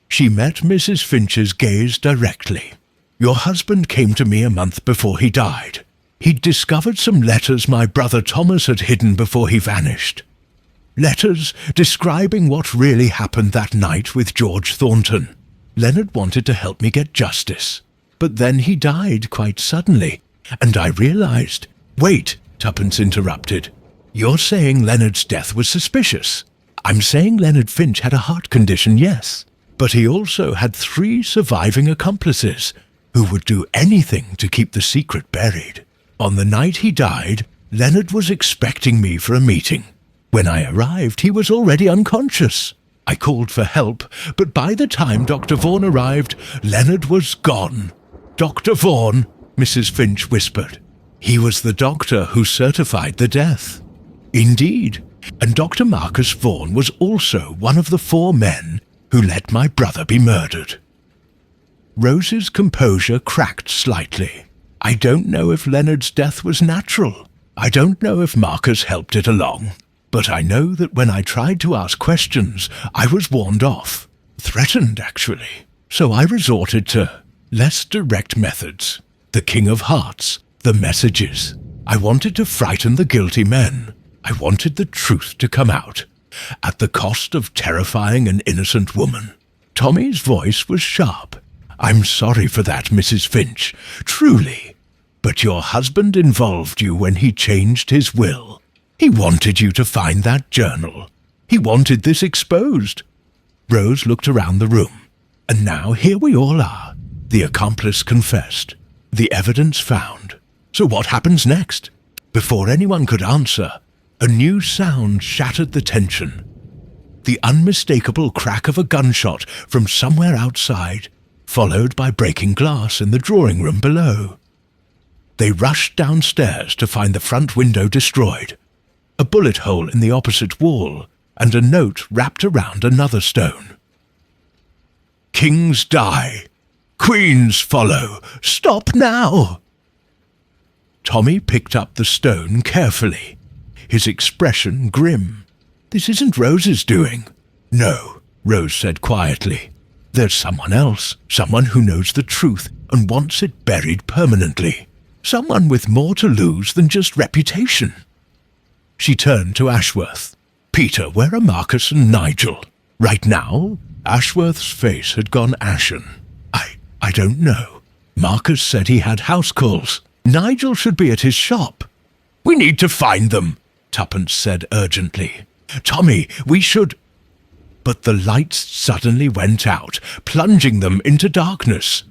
She met Mrs. Finch's gaze directly. Your husband came to me a month before he died. He'd discovered some letters my brother Thomas had hidden before he vanished. Letters describing what really happened that night with George Thornton. Leonard wanted to help me get justice, but then he died quite suddenly, and I realized— Wait, Tuppence interrupted. You're saying Leonard's death was suspicious. I'm saying Leonard Finch had a heart condition, yes, but he also had 3 surviving accomplices who would do anything to keep the secret buried. On the night he died, Leonard was expecting me for a meeting. When I arrived, he was already unconscious. I called for help, but by the time Dr. Vaughan arrived, Leonard was gone. Dr. Vaughan, Mrs. Finch whispered. He was the doctor who certified the death. Indeed, and Dr. Marcus Vaughan was also one of the 4 men who let my brother be murdered. Rose's composure cracked slightly. I don't know if Leonard's death was natural. I don't know if Marcus helped it along. But I know that when I tried to ask questions, I was warned off. Threatened, actually. So I resorted to less direct methods. The King of Hearts, the messages. I wanted to frighten the guilty men. I wanted the truth to come out, at the cost of terrifying an innocent woman. Tommy's voice was sharp. I'm sorry for that, Mrs. Finch, truly. But your husband involved you when he changed his will. He wanted you to find that journal. He wanted this exposed. Rose looked around the room. And now here we all are. The accomplice confessed. The evidence found. So what happens next? Before anyone could answer, a new sound shattered the tension. The unmistakable crack of a gunshot from somewhere outside, followed by breaking glass in the drawing room below. They rushed downstairs to find the front window destroyed, a bullet hole in the opposite wall, and a note wrapped around another stone. "Kings die. Queens follow. Stop now!" Tommy picked up the stone carefully, his expression grim. "This isn't Rose's doing." "No," Rose said quietly. "There's someone else, someone who knows the truth and wants it buried permanently. Someone with more to lose than just reputation." She turned to Ashworth. "Peter, where are Marcus and Nigel?" Right now, Ashworth's face had gone ashen. I don't know. Marcus said he had house calls. Nigel should be at his shop." "We need to find them," Tuppence said urgently. "Tommy, we should—" But the lights suddenly went out, plunging them into darkness.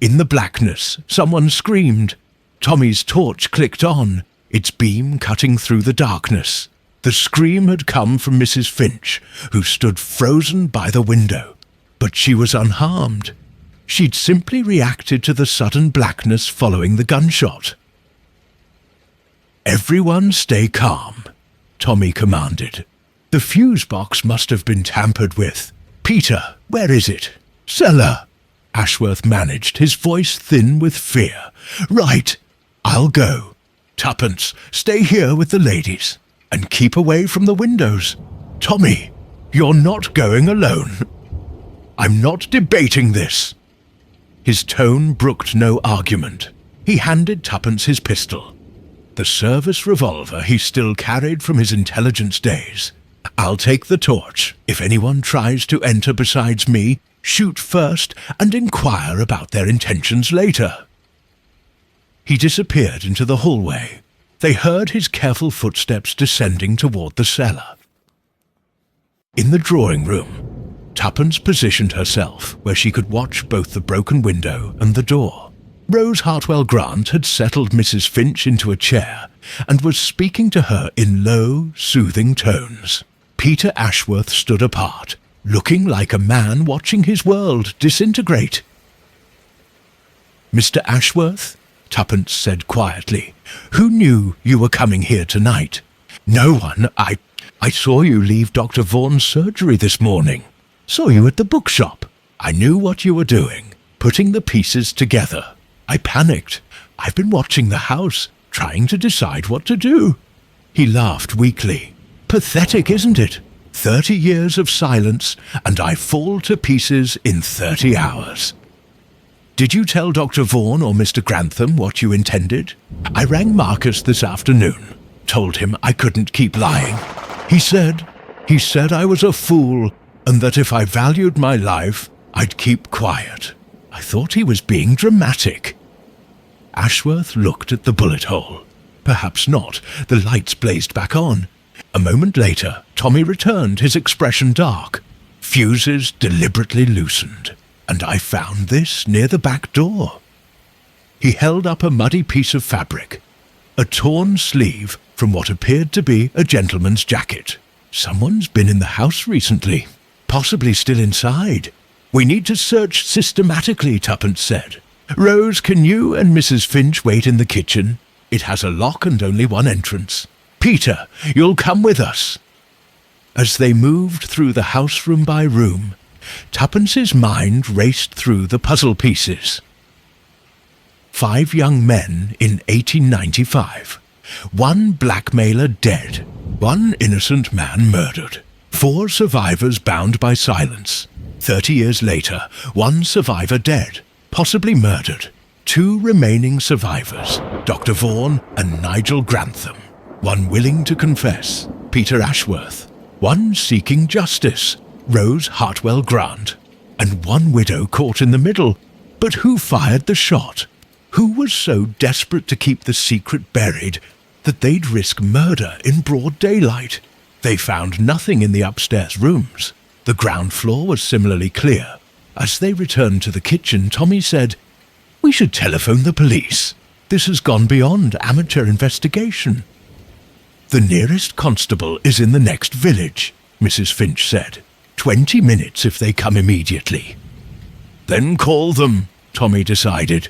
In the blackness, someone screamed. Tommy's torch clicked on, its beam cutting through the darkness. The scream had come from Mrs. Finch, who stood frozen by the window. But she was unharmed. She'd simply reacted to the sudden blackness following the gunshot. "Everyone stay calm," Tommy commanded. "The fuse box must have been tampered with. Peter, where is it?" "Cellar," Ashworth managed, his voice thin with fear. "Right, I'll go. Tuppence, stay here with the ladies, and keep away from the windows. Tommy, you're not going alone." "I'm not debating this." His tone brooked no argument. He handed Tuppence his pistol, the service revolver he still carried from his intelligence days. "I'll take the torch. If anyone tries to enter besides me, shoot first and inquire about their intentions later." He disappeared into the hallway. They heard his careful footsteps descending toward the cellar. In the drawing room, Tuppence positioned herself where she could watch both the broken window and the door. Rose Hartwell Grant had settled Mrs. Finch into a chair and was speaking to her in low, soothing tones. Peter Ashworth stood apart, looking like a man watching his world disintegrate. "Mr. Ashworth," Tuppence said quietly, "who knew you were coming here tonight?" "No one. I saw you leave Dr. Vaughan's surgery this morning. Saw you at the bookshop. I knew what you were doing, putting the pieces together. I panicked. I've been watching the house, trying to decide what to do." He laughed weakly. "Pathetic, isn't it? 30 years of silence, and I fall to pieces in 30 hours. Did you tell Dr. Vaughan or Mr. Grantham what you intended?" "I rang Marcus this afternoon, told him I couldn't keep lying. He said I was a fool, and that if I valued my life, I'd keep quiet. I thought he was being dramatic." Ashworth looked at the bullet hole. Perhaps not. The lights blazed back on. A moment later, Tommy returned, his expression dark. "Fuses deliberately loosened, and I found this near the back door." He held up a muddy piece of fabric, a torn sleeve from what appeared to be a gentleman's jacket. "Someone's been in the house recently. Possibly still inside. We need to search systematically," Tuppence said. "Rose, can you and Mrs. Finch wait in the kitchen? It has a lock and only one entrance. Peter, you'll come with us." As they moved through the house room by room, Tuppence's mind raced through the puzzle pieces. 5 young men in 1895. 1 blackmailer dead. 1 innocent man murdered. 4 survivors bound by silence. 30 years later, 1 survivor dead, possibly murdered. 2 remaining survivors, Dr. Vaughan and Nigel Grantham. 1 willing to confess, Peter Ashworth. 1 seeking justice, Rose Hartwell Grant. And 1 widow caught in the middle. But who fired the shot? Who was so desperate to keep the secret buried that they'd risk murder in broad daylight? They found nothing in the upstairs rooms. The ground floor was similarly clear. As they returned to the kitchen, Tommy said, "We should telephone the police. This has gone beyond amateur investigation." "The nearest constable is in the next village," Mrs. Finch said. 20 minutes if they come immediately." "Then call them," Tommy decided.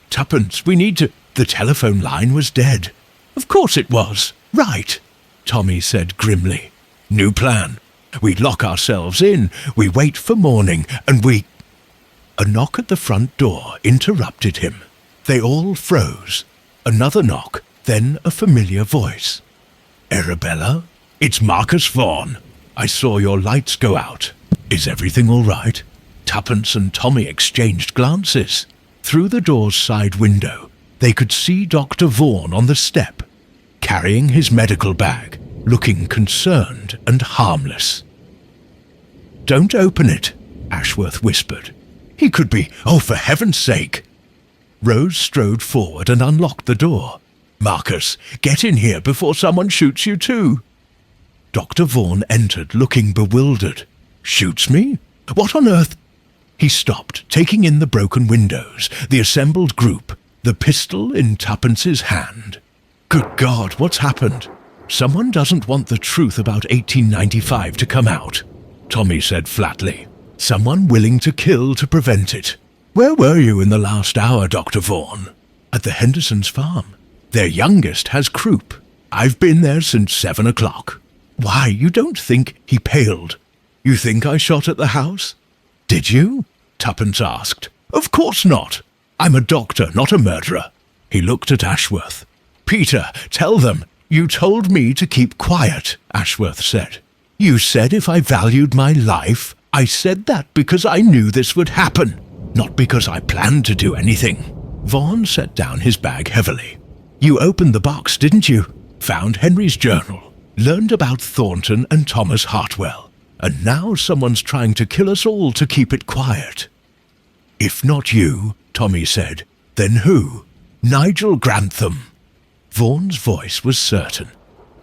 "Tuppence, we need to—" The telephone line was dead. Of course it was. Right, Tommy said grimly. New plan. We lock ourselves in, we wait for morning, and we... A knock at the front door interrupted him. They all froze. Another knock, then a familiar voice. Arabella? It's Marcus Vaughan. I saw your lights go out. Is everything all right? Tuppence and Tommy exchanged glances. Through the door's side window, they could see Dr. Vaughan on the step, carrying his medical bag, looking concerned and harmless. Don't open it, Ashworth whispered. He could be, oh, for heaven's sake. Rose strode forward and unlocked the door. Marcus, get in here before someone shoots you too. Dr. Vaughan entered, looking bewildered. Shoots me? What on earth? He stopped, taking in the broken windows, the assembled group, the pistol in Tuppence's hand. Good God, what's happened? Someone doesn't want the truth about 1895 to come out, Tommy said flatly. Someone willing to kill to prevent it. Where were you in the last hour, Dr. Vaughan? At the Hendersons' farm. Their youngest has croup. I've been there since 7 o'clock. Why, you don't think... He paled. You think I shot at the house? Did you? Tuppence asked. Of course not. I'm a doctor, not a murderer. He looked at Ashworth. Peter, tell them. You told me to keep quiet, Ashworth said. You said if I valued my life, I said that because I knew this would happen, not because I planned to do anything. Vaughan set down his bag heavily. You opened the box, didn't you? Found Henry's journal. Learned about Thornton and Thomas Hartwell. And now someone's trying to kill us all to keep it quiet. If not you, Tommy said, then who? Nigel Grantham. Vaughan's voice was certain.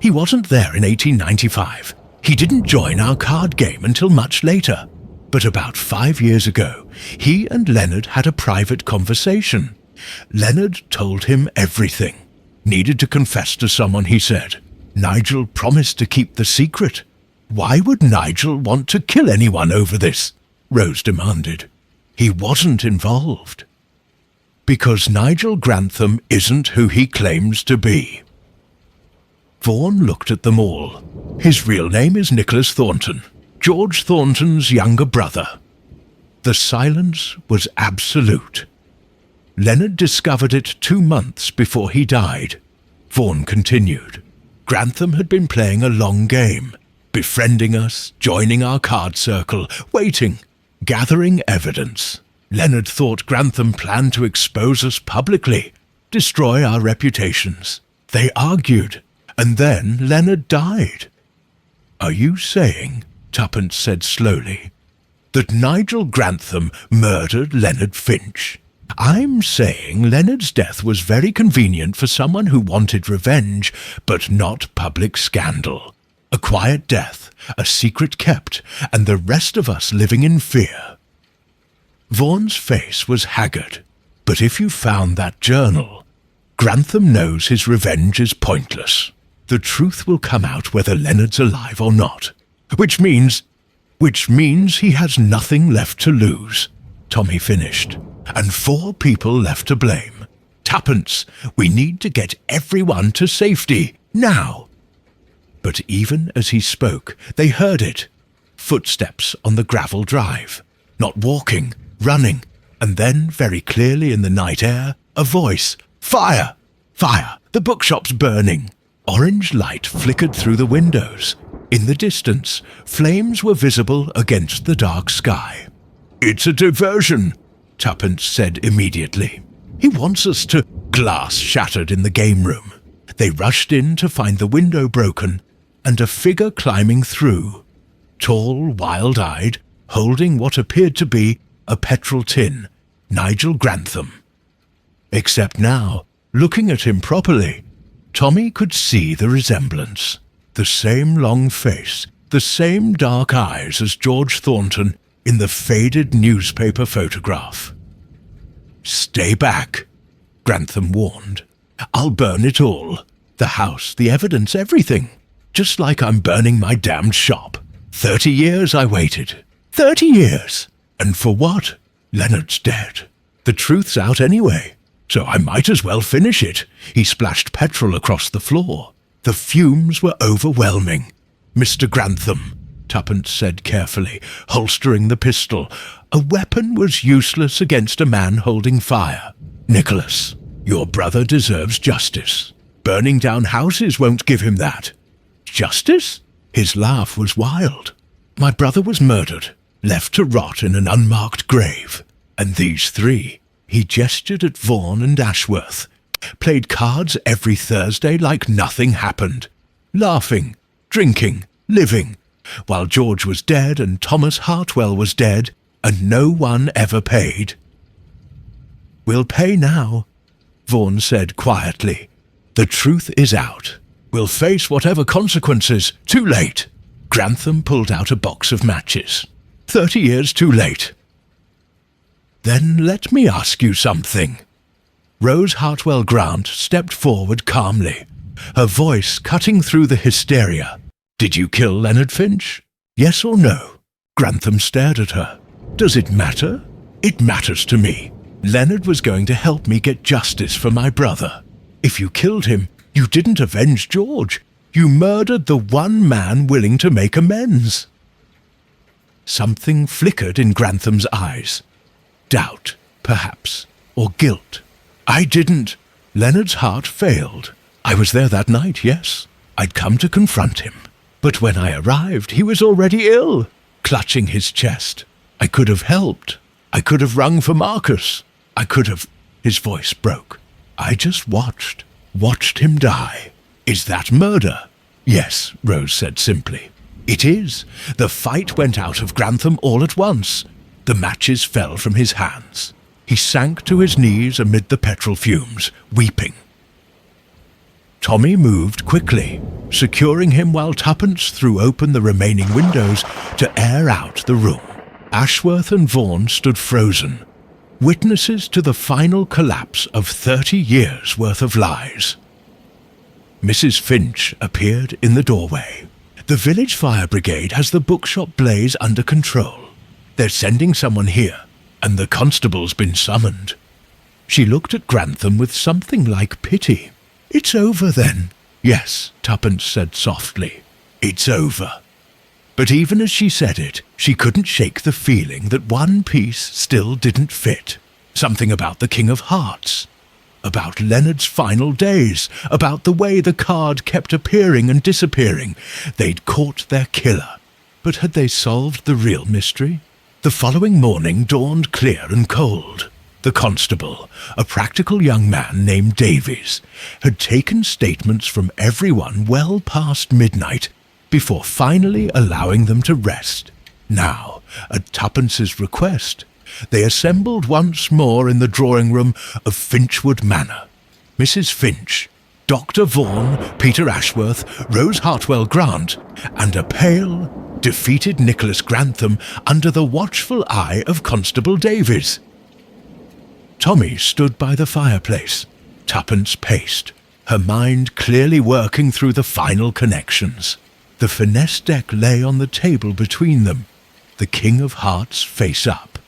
He wasn't there in 1895. He didn't join our card game until much later. But about 5 years ago, he and Leonard had a private conversation. Leonard told him everything. Needed to confess to someone, he said. Nigel promised to keep the secret. Why would Nigel want to kill anyone over this? Rose demanded. He wasn't involved. Because Nigel Grantham isn't who he claims to be. Vaughan looked at them all. His real name is Nicholas Thornton, George Thornton's younger brother. The silence was absolute. Leonard discovered it 2 months before he died. Vaughan continued. Grantham had been playing a long game, befriending us, joining our card circle, waiting, gathering evidence. Leonard thought Grantham planned to expose us publicly, destroy our reputations. They argued, and then Leonard died. Are you saying, Tuppence said slowly, that Nigel Grantham murdered Leonard Finch? I'm saying Leonard's death was very convenient for someone who wanted revenge, but not public scandal. A quiet death, a secret kept, and the rest of us living in fear. Vaughan's face was haggard. But if you found that journal, Grantham knows his revenge is pointless. The truth will come out whether Leonard's alive or not. Which means he has nothing left to lose, Tommy finished. And 4 people left to blame. Tuppence, we need to get everyone to safety, now. But even as he spoke, they heard it. Footsteps on the gravel drive. Not walking, running, and then, very clearly in the night air, a voice. Fire! Fire! The bookshop's burning! Orange light flickered through the windows. In the distance, flames were visible against the dark sky. It's a diversion, Tuppence said immediately. He wants us to... Glass shattered in the game room. They rushed in to find the window broken and a figure climbing through. Tall, wild-eyed, holding what appeared to be a petrol tin. Nigel Grantham. Except now, looking at him properly, Tommy could see the resemblance. The same long face, the same dark eyes as George Thornton in the faded newspaper photograph. Stay back, Grantham warned. I'll burn it all. The house, the evidence, everything. Just like I'm burning my damned shop. 30 years I waited. 30 years! And for what? Leonard's dead. The truth's out anyway. so I might as well finish it. He splashed petrol across the floor. The fumes were overwhelming. Mr. Grantham, Tuppence said carefully, holstering the pistol. A weapon was useless against a man holding fire. Nicholas, your brother deserves justice. Burning down houses won't give him that. Justice? His laugh was wild. My brother was murdered, left to rot in an unmarked grave. And these three, he gestured at Vaughan and Ashworth, played cards every Thursday like nothing happened. Laughing, drinking, living, while George was dead and Thomas Hartwell was dead, and no one ever paid. We'll pay now, Vaughan said quietly. The truth is out. We'll face whatever consequences. Too late. Grantham pulled out a box of matches. 30 years too late. Then let me ask you something. Rose Hartwell Grant stepped forward calmly, her voice cutting through the hysteria. Did you kill Leonard Finch? Yes or no? Grantham stared at her. Does it matter? It matters to me. Leonard was going to help me get justice for my brother. If you killed him, you didn't avenge George. You murdered the one man willing to make amends. Something flickered in Grantham's eyes. Doubt, perhaps, or guilt. I didn't. Leonard's heart failed. I was there that night, yes. I'd come to confront him. But when I arrived, he was already ill, clutching his chest. I could have helped. I could have rung for Marcus. I could have... His voice broke. I just watched him die. Is that murder? Yes, Rose said simply. It is. The fight went out of Grantham all at once. The matches fell from his hands. He sank to his knees amid the petrol fumes, weeping. Tommy moved quickly, securing him while Tuppence threw open the remaining windows to air out the room. Ashworth and Vaughan stood frozen, witnesses to the final collapse of 30 years' worth of lies. Mrs. Finch appeared in the doorway. The village fire brigade has the bookshop blaze under control. They're sending someone here, and the constable's been summoned. She looked at Grantham with something like pity. It's over then. Yes, Tuppence said softly. It's over. But even as she said it, she couldn't shake the feeling that one piece still didn't fit. Something about the King of Hearts. About Leonard's final days. About the way the card kept appearing and disappearing. They'd caught their killer. But had they solved the real mystery? The following morning dawned clear and cold. The constable, a practical young man named Davies, had taken statements from everyone well past midnight before finally allowing them to rest. Now, at Tuppence's request, they assembled once more in the drawing-room of Finchwood Manor. Mrs. Finch, Dr. Vaughan, Peter Ashworth, Rose Hartwell Grant, and a pale, defeated Nicholas Grantham under the watchful eye of Constable Davies. Tommy stood by the fireplace. Tuppence paced, her mind clearly working through the final connections. The finesse deck lay on the table between them, the King of Hearts face up.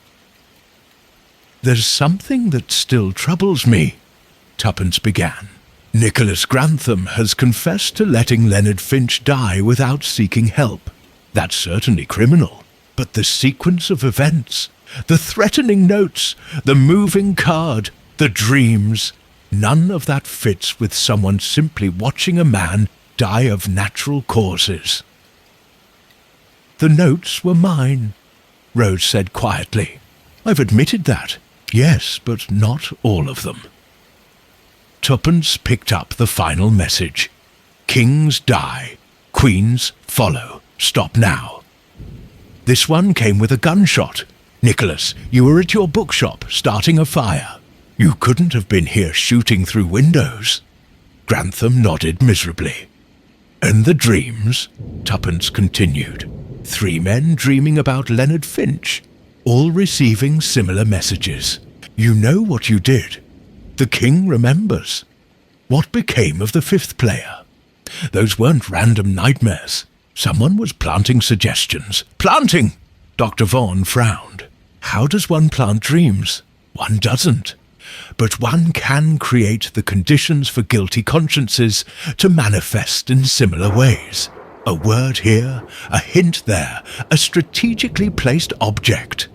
There's something that still troubles me, Tuppence began. Nicholas Grantham has confessed to letting Leonard Finch die without seeking help. That's certainly criminal, but the sequence of events, the threatening notes, the moving card, the dreams, none of that fits with someone simply watching a man die of natural causes. The notes were mine, Rose said quietly. I've admitted that. Yes, but not all of them. Tuppence picked up the final message. Kings die, queens follow. Stop now. This one came with a gunshot. Nicholas, you were at your bookshop starting a fire. You couldn't have been here shooting through windows. Grantham nodded miserably. And the dreams, Tuppence continued. 3 men dreaming about Leonard Finch, all receiving similar messages. You know what you did. The king remembers. What became of the 5th player? Those weren't random nightmares. Someone was planting suggestions. Planting! Dr. Vaughan frowned. How does one plant dreams? One doesn't. but one can create the conditions for guilty consciences to manifest in similar ways. A word here, a hint there, a strategically placed object.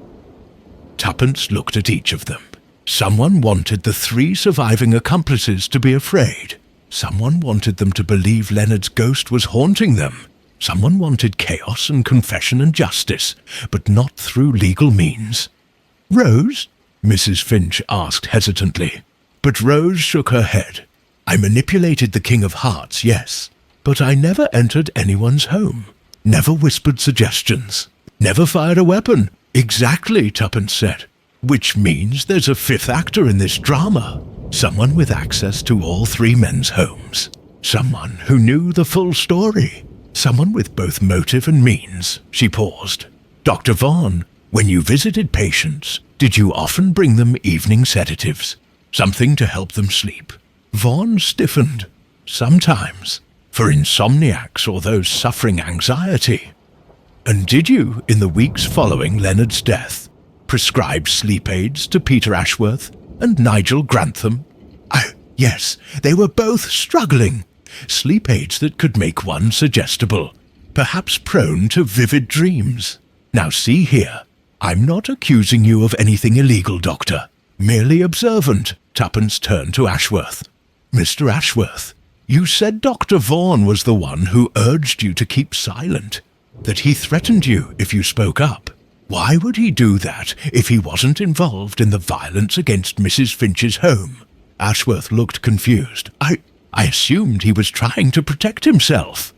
Tuppence looked at each of them. Someone wanted the three surviving accomplices to be afraid. Someone wanted them to believe Leonard's ghost was haunting them. Someone wanted chaos and confession and justice, but not through legal means. "Rose?" Mrs. Finch asked hesitantly. But Rose shook her head. "I manipulated the King of Hearts, yes, but I never entered anyone's home, never whispered suggestions, never fired a weapon." "Exactly," Tuppence said. "Which means there's a fifth actor in this drama. Someone with access to all three men's homes. Someone who knew the full story. Someone with both motive and means." She paused. "Dr. Vaughan, when you visited patients, did you often bring them evening sedatives? Something to help them sleep?" Vaughan stiffened. "Sometimes. For insomniacs or those suffering anxiety." "And did you, in the weeks following Leonard's death, prescribe sleep aids to Peter Ashworth and Nigel Grantham?" Yes, they were both struggling. Sleep aids that could make one suggestible, perhaps prone to vivid dreams. Now see here, I'm not accusing you of anything illegal, Doctor. Merely observant." Tuppence turned to Ashworth. "Mr. Ashworth, you said Dr. Vaughan was the one who urged you to keep silent, that he threatened you if you spoke up. Why would he do that if he wasn't involved in the violence against Mrs. Finch's home?" Ashworth looked confused. I assumed he was trying to protect himself.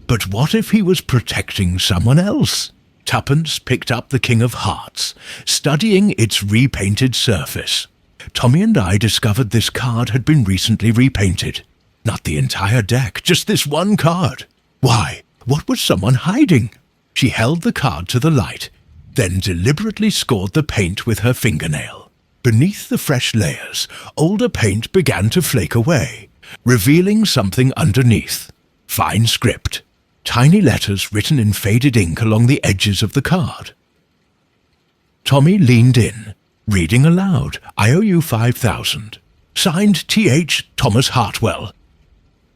But what if he was protecting someone else? Tuppence picked up the King of Hearts, studying its repainted surface. "Tommy and I discovered this card had been recently repainted. Not the entire deck, just this one card. Why, what was someone hiding?" She held the card to the light, then deliberately scored the paint with her fingernail. Beneath the fresh layers, older paint began to flake away, revealing something underneath. Fine script. Tiny letters written in faded ink along the edges of the card. Tommy leaned in, reading aloud, "I owe you 5,000. Signed T.H. Thomas Hartwell."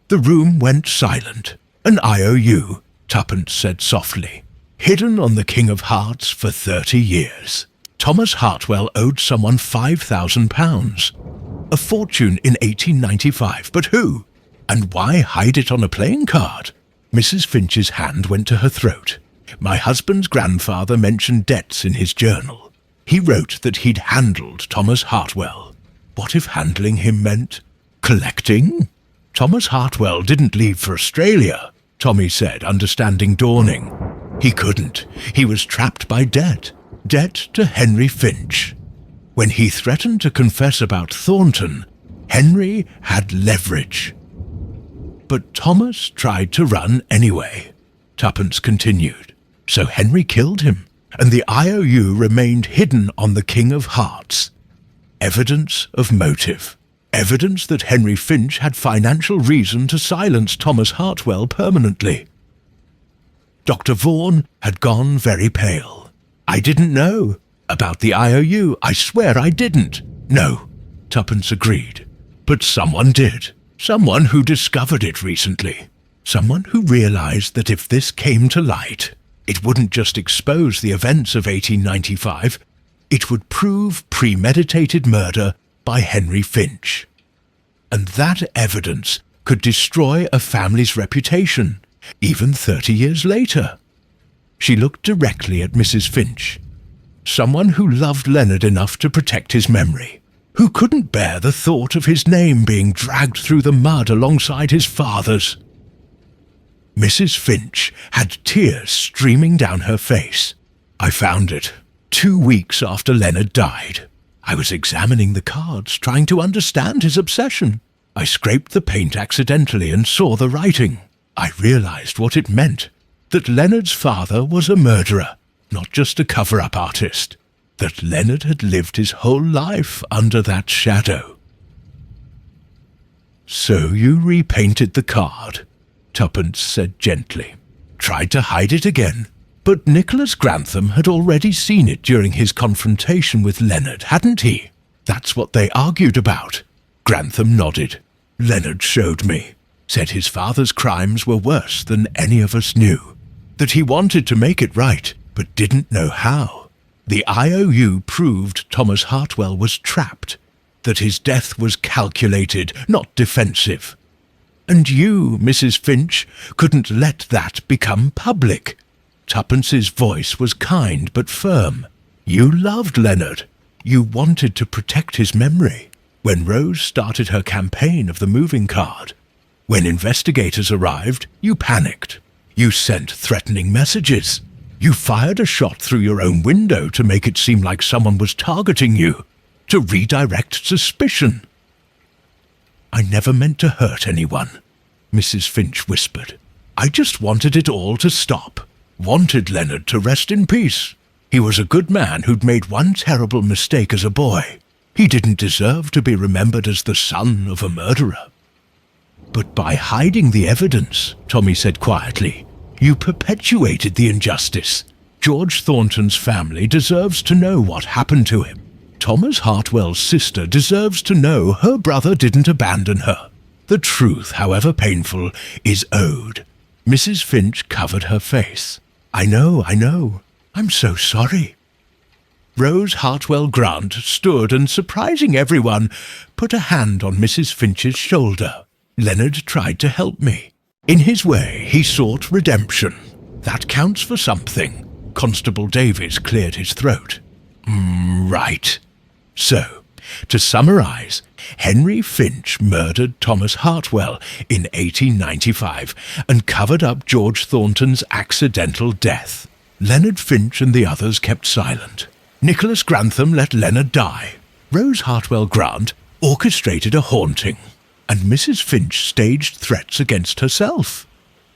The room went silent. "An IOU," Tuppence said softly, "hidden on the King of Hearts for 30 years. Thomas Hartwell owed someone £5,000. A fortune in 1895, but who? And why hide it on a playing card?" Mrs. Finch's hand went to her throat. "My husband's grandfather mentioned debts in his journal. He wrote that he'd handled Thomas Hartwell. What if handling him meant collecting?" "Thomas Hartwell didn't leave for Australia," Tommy said, understanding dawning. "He couldn't. He was trapped by debt. Debt to Henry Finch. When he threatened to confess about Thornton, Henry had leverage. But Thomas tried to run anyway," Tuppence continued. "So Henry killed him, and the IOU remained hidden on the King of Hearts. Evidence of motive. Evidence that Henry Finch had financial reason to silence Thomas Hartwell permanently." Dr. Vaughan had gone very pale. "I didn't know about the IOU. I swear I didn't." "No," Tuppence agreed. "But someone did. Someone who discovered it recently. Someone who realized that if this came to light, it wouldn't just expose the events of 1895, it would prove premeditated murder by Henry Finch. And that evidence could destroy a family's reputation, even 30 years later." She looked directly at Mrs. Finch. Someone who loved Leonard enough to protect his memory, who couldn't bear the thought of his name being dragged through the mud alongside his father's. Mrs. Finch had tears streaming down her face. "I found it 2 weeks after Leonard died. I was examining the cards, trying to understand his obsession. I scraped the paint accidentally and saw the writing. I realized what it meant. That Leonard's father was a murderer, not just a cover-up artist. That Leonard had lived his whole life under that shadow." "So you repainted the card," Tuppence said gently. "Tried to hide it again. But Nicholas Grantham had already seen it during his confrontation with Leonard, hadn't he? That's what they argued about. Grantham nodded. Leonard showed me. Said his father's crimes were worse than any of us knew. That he wanted to make it right, but didn't know how. The IOU proved Thomas Hartwell was trapped. That his death was calculated, not defensive. And you, Mrs. Finch, couldn't let that become public. Tuppence's voice was kind but firm. You loved Leonard. You wanted to protect his memory. When Rose started her campaign of the moving card, when investigators arrived, you panicked. You sent threatening messages. You fired a shot through your own window to make it seem like someone was targeting you, to redirect suspicion. I never meant to hurt anyone, Mrs. Finch whispered. I just wanted it all to stop. Wanted Leonard to rest in peace. He was a good man who'd made one terrible mistake as a boy. He didn't deserve to be remembered as the son of a murderer. But by hiding the evidence, Tommy said quietly, you perpetuated the injustice. George Thornton's family deserves to know what happened to him. Thomas Hartwell's sister deserves to know her brother didn't abandon her. The truth, however painful, is owed. Mrs. Finch covered her face. I know. I'm so sorry. Rose Hartwell Grant stood and, surprising everyone, put a hand on Mrs. Finch's shoulder. Leonard tried to help me. In his way, he sought redemption. That counts for something. Constable Davies cleared his throat. Right. So, to summarize, Henry Finch murdered Thomas Hartwell in 1895 and covered up George Thornton's accidental death. Leonard Finch and the others kept silent. Nicholas Grantham let Leonard die. Rose Hartwell Grant orchestrated a haunting, and Mrs. Finch staged threats against herself.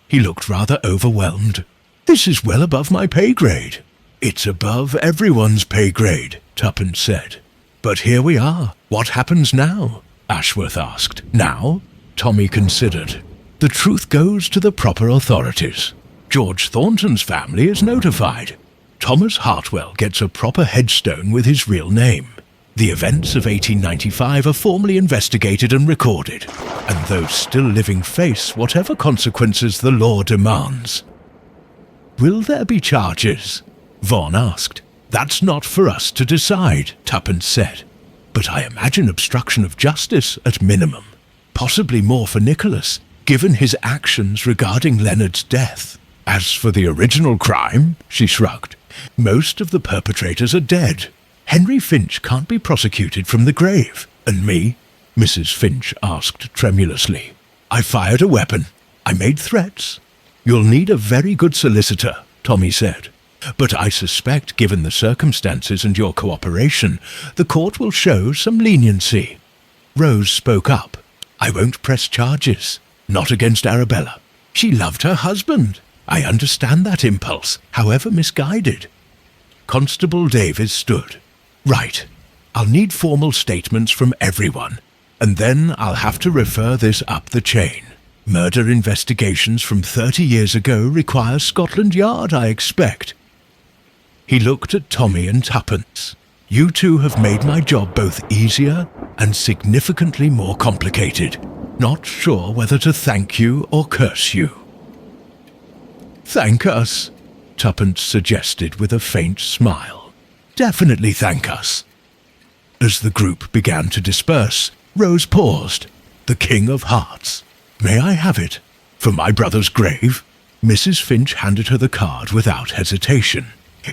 He looked rather overwhelmed. This is well above my pay grade. It's above everyone's pay grade, Tuppence said. But here we are. What happens now? Ashworth asked. Now? Tommy considered. The truth goes to the proper authorities. George Thornton's family is notified. Thomas Hartwell gets a proper headstone with his real name. The events of 1895 are formally investigated and recorded, and those still living face whatever consequences the law demands. Will there be charges? Vaughan asked. That's not for us to decide, Tuppence said. But I imagine obstruction of justice at minimum. Possibly more for Nicholas, given his actions regarding Leonard's death. As for the original crime, she shrugged, most of the perpetrators are dead. Henry Finch can't be prosecuted from the grave. And me? Mrs. Finch asked tremulously. I fired a weapon. I made threats. You'll need a very good solicitor, Tommy said. But I suspect, given the circumstances and your cooperation, the court will show some leniency. Rose spoke up. I won't press charges. Not against Arabella. She loved her husband. I understand that impulse, however misguided. Constable Davies stood. Right. I'll need formal statements from everyone, and then I'll have to refer this up the chain. Murder investigations from 30 years ago require Scotland Yard, I expect. He looked at Tommy and Tuppence. You two have made my job both easier and significantly more complicated. Not sure whether to thank you or curse you. Thank us, Tuppence suggested with a faint smile. Definitely thank us. As the group began to disperse, Rose paused. The King of Hearts. May I have it? For my brother's grave? Mrs. Finch handed her the card without hesitation.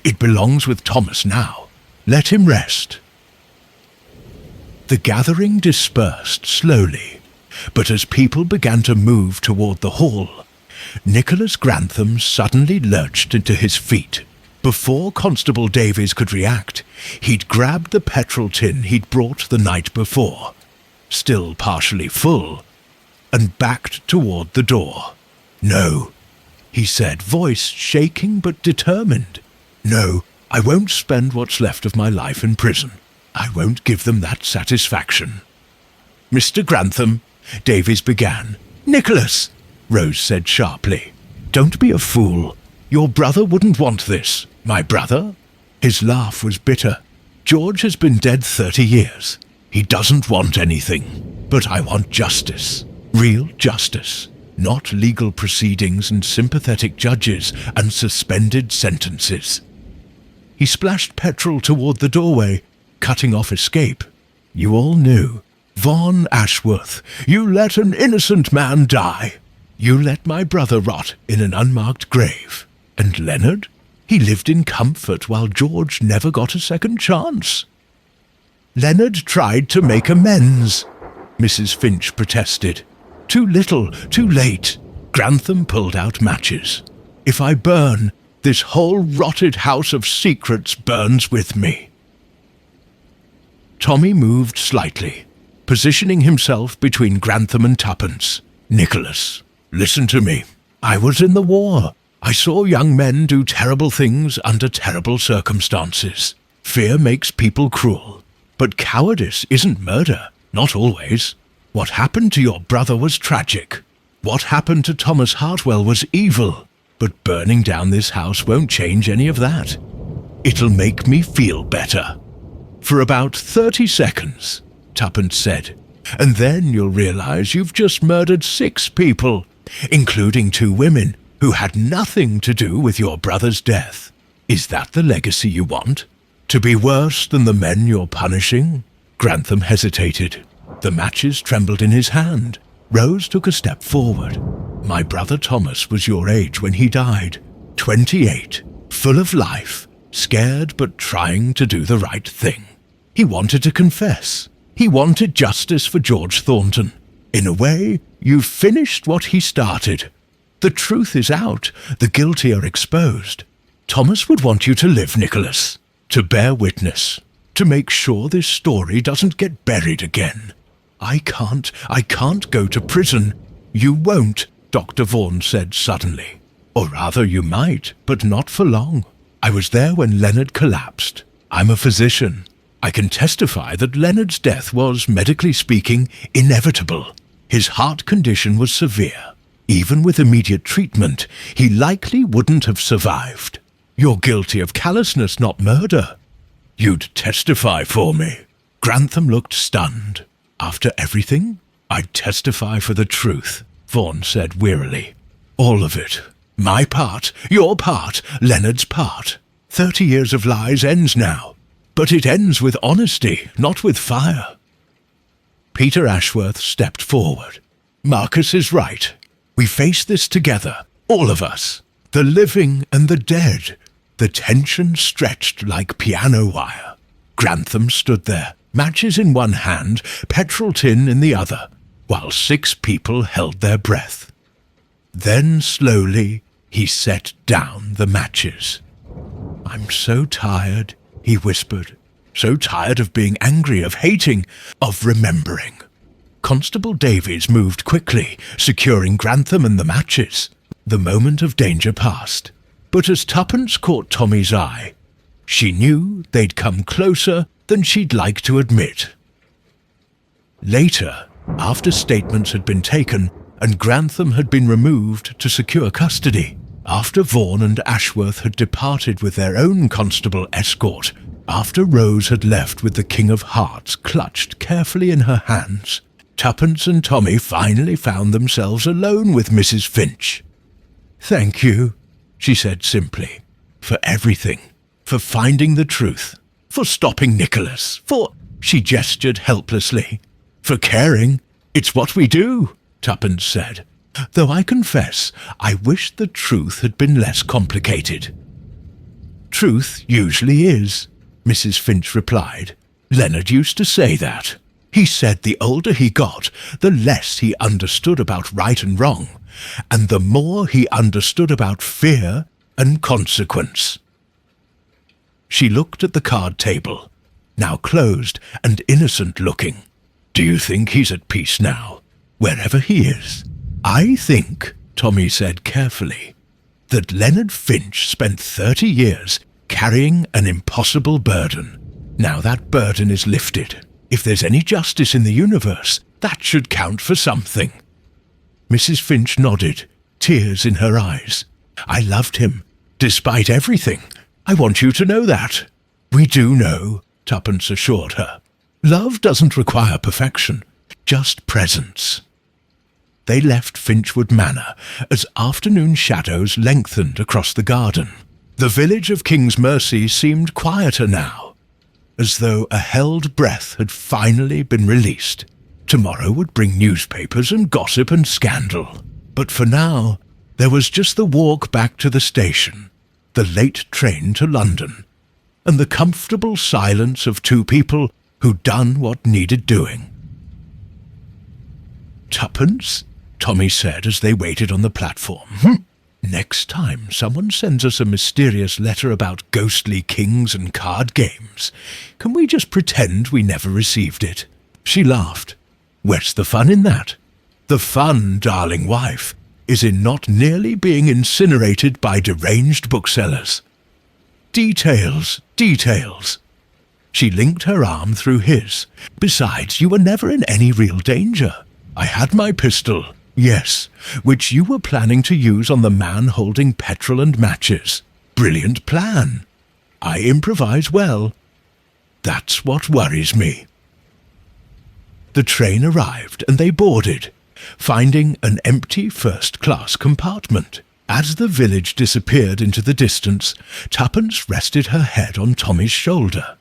It belongs with Thomas now. Let him rest. The gathering dispersed slowly, but as people began to move toward the hall, Nicholas Grantham suddenly lurched into his feet. Before Constable Davies could react, he'd grabbed the petrol tin he'd brought the night before, still partially full, and backed toward the door. No, he said, voice shaking but determined. No, I won't spend what's left of my life in prison. I won't give them that satisfaction. Mr. Grantham, Davies began. Nicholas, Rose said sharply. Don't be a fool. Your brother wouldn't want this. My brother? His laugh was bitter. George has been dead 30 years. He doesn't want anything, but I want justice. Real justice. Not legal proceedings and sympathetic judges and suspended sentences. He splashed petrol toward the doorway, cutting off escape. You all knew. Vaughan Ashworth, you let an innocent man die. You let my brother rot in an unmarked grave. And Leonard? He lived in comfort while George never got a second chance. Leonard tried to make amends, Mrs. Finch protested. Too little, too late. Grantham pulled out matches. If I burn, this whole rotted house of secrets burns with me. Tommy moved slightly, positioning himself between Grantham and Tuppence. Nicholas, listen to me. I was in the war. I saw young men do terrible things under terrible circumstances. Fear makes people cruel. But cowardice isn't murder, not always. What happened to your brother was tragic. What happened to Thomas Hartwell was evil. But burning down this house won't change any of that. It'll make me feel better. For about 30 seconds, Tuppence said, and then you'll realize you've just murdered 6 people, including 2 women who had nothing to do with your brother's death. Is that the legacy you want? To be worse than the men you're punishing? Grantham hesitated. The matches trembled in his hand. Rose took a step forward. My brother Thomas was your age when he died. 28, full of life, scared but trying to do the right thing. He wanted to confess. He wanted justice for George Thornton. In a way, you've finished what he started. The truth is out. The guilty are exposed. Thomas would want you to live, Nicholas. To bear witness. To make sure this story doesn't get buried again. I can't go to prison. You won't, Dr. Vaughan said suddenly. Or rather, you might, but not for long. I was there when Leonard collapsed. I'm a physician. I can testify that Leonard's death was, medically speaking, inevitable. His heart condition was severe. Even with immediate treatment, he likely wouldn't have survived. You're guilty of callousness, not murder. You'd testify for me. Grantham looked stunned. After everything, I'd testify for the truth, Vaughan said wearily. All of it. My part, your part, Leonard's part. 30 years of lies ends now. But it ends with honesty, not with fire. Peter Ashworth stepped forward. Marcus is right. We face this together, all of us. The living and the dead. The tension stretched like piano wire. Grantham stood there, matches in one hand, petrol tin in the other, while 6 people held their breath. Then slowly he set down the matches. I'm so tired, he whispered. So tired of being angry, of hating, of remembering. Constable Davies moved quickly, securing Grantham and the matches. The moment of danger passed. But as Tuppence caught Tommy's eye, she knew they'd come closer than she'd like to admit. Later, after statements had been taken and Grantham had been removed to secure custody, after Vaughan and Ashworth had departed with their own constable escort, after Rose had left with the King of Hearts clutched carefully in her hands, Tuppence and Tommy finally found themselves alone with Mrs. Finch. Thank you, she said simply, for everything, for finding the truth, for stopping Nicholas, for, she gestured helplessly, for caring. It's what we do, Tuppence said, though I confess I wish the truth had been less complicated. Truth usually is, Mrs. Finch replied. Leonard used to say that. He said the older he got, the less he understood about right and wrong, and the more he understood about fear and consequence. She looked at the card table, now closed and innocent-looking. Do you think he's at peace now, wherever he is? I think, Tommy said carefully, that Leonard Finch spent 30 years carrying an impossible burden. Now that burden is lifted. If there's any justice in the universe, that should count for something. Mrs. Finch nodded, tears in her eyes. I loved him, despite everything. I want you to know that. We do know, Tuppence assured her. Love doesn't require perfection, just presence. They left Finchwood Manor as afternoon shadows lengthened across the garden. The village of King's Mercy seemed quieter now, as though a held breath had finally been released. Tomorrow would bring newspapers and gossip and scandal. But for now, there was just the walk back to the station, the late train to London, and the comfortable silence of two people who'd done what needed doing. "Tuppence?" Tommy said as they waited on the platform. "Next time someone sends us a mysterious letter about ghostly kings and card games, can we just pretend we never received it?" She laughed. "Where's the fun in that? The fun, darling wife, is in not nearly being incinerated by deranged booksellers. Details, details." She linked her arm through his. "Besides, you were never in any real danger. I had my pistol, yes, which you were planning to use on the man holding petrol and matches. Brilliant plan. I improvise well. That's what worries me." The train arrived and they boarded, finding an empty first-class compartment. As the village disappeared into the distance, Tuppence rested her head on Tommy's shoulder.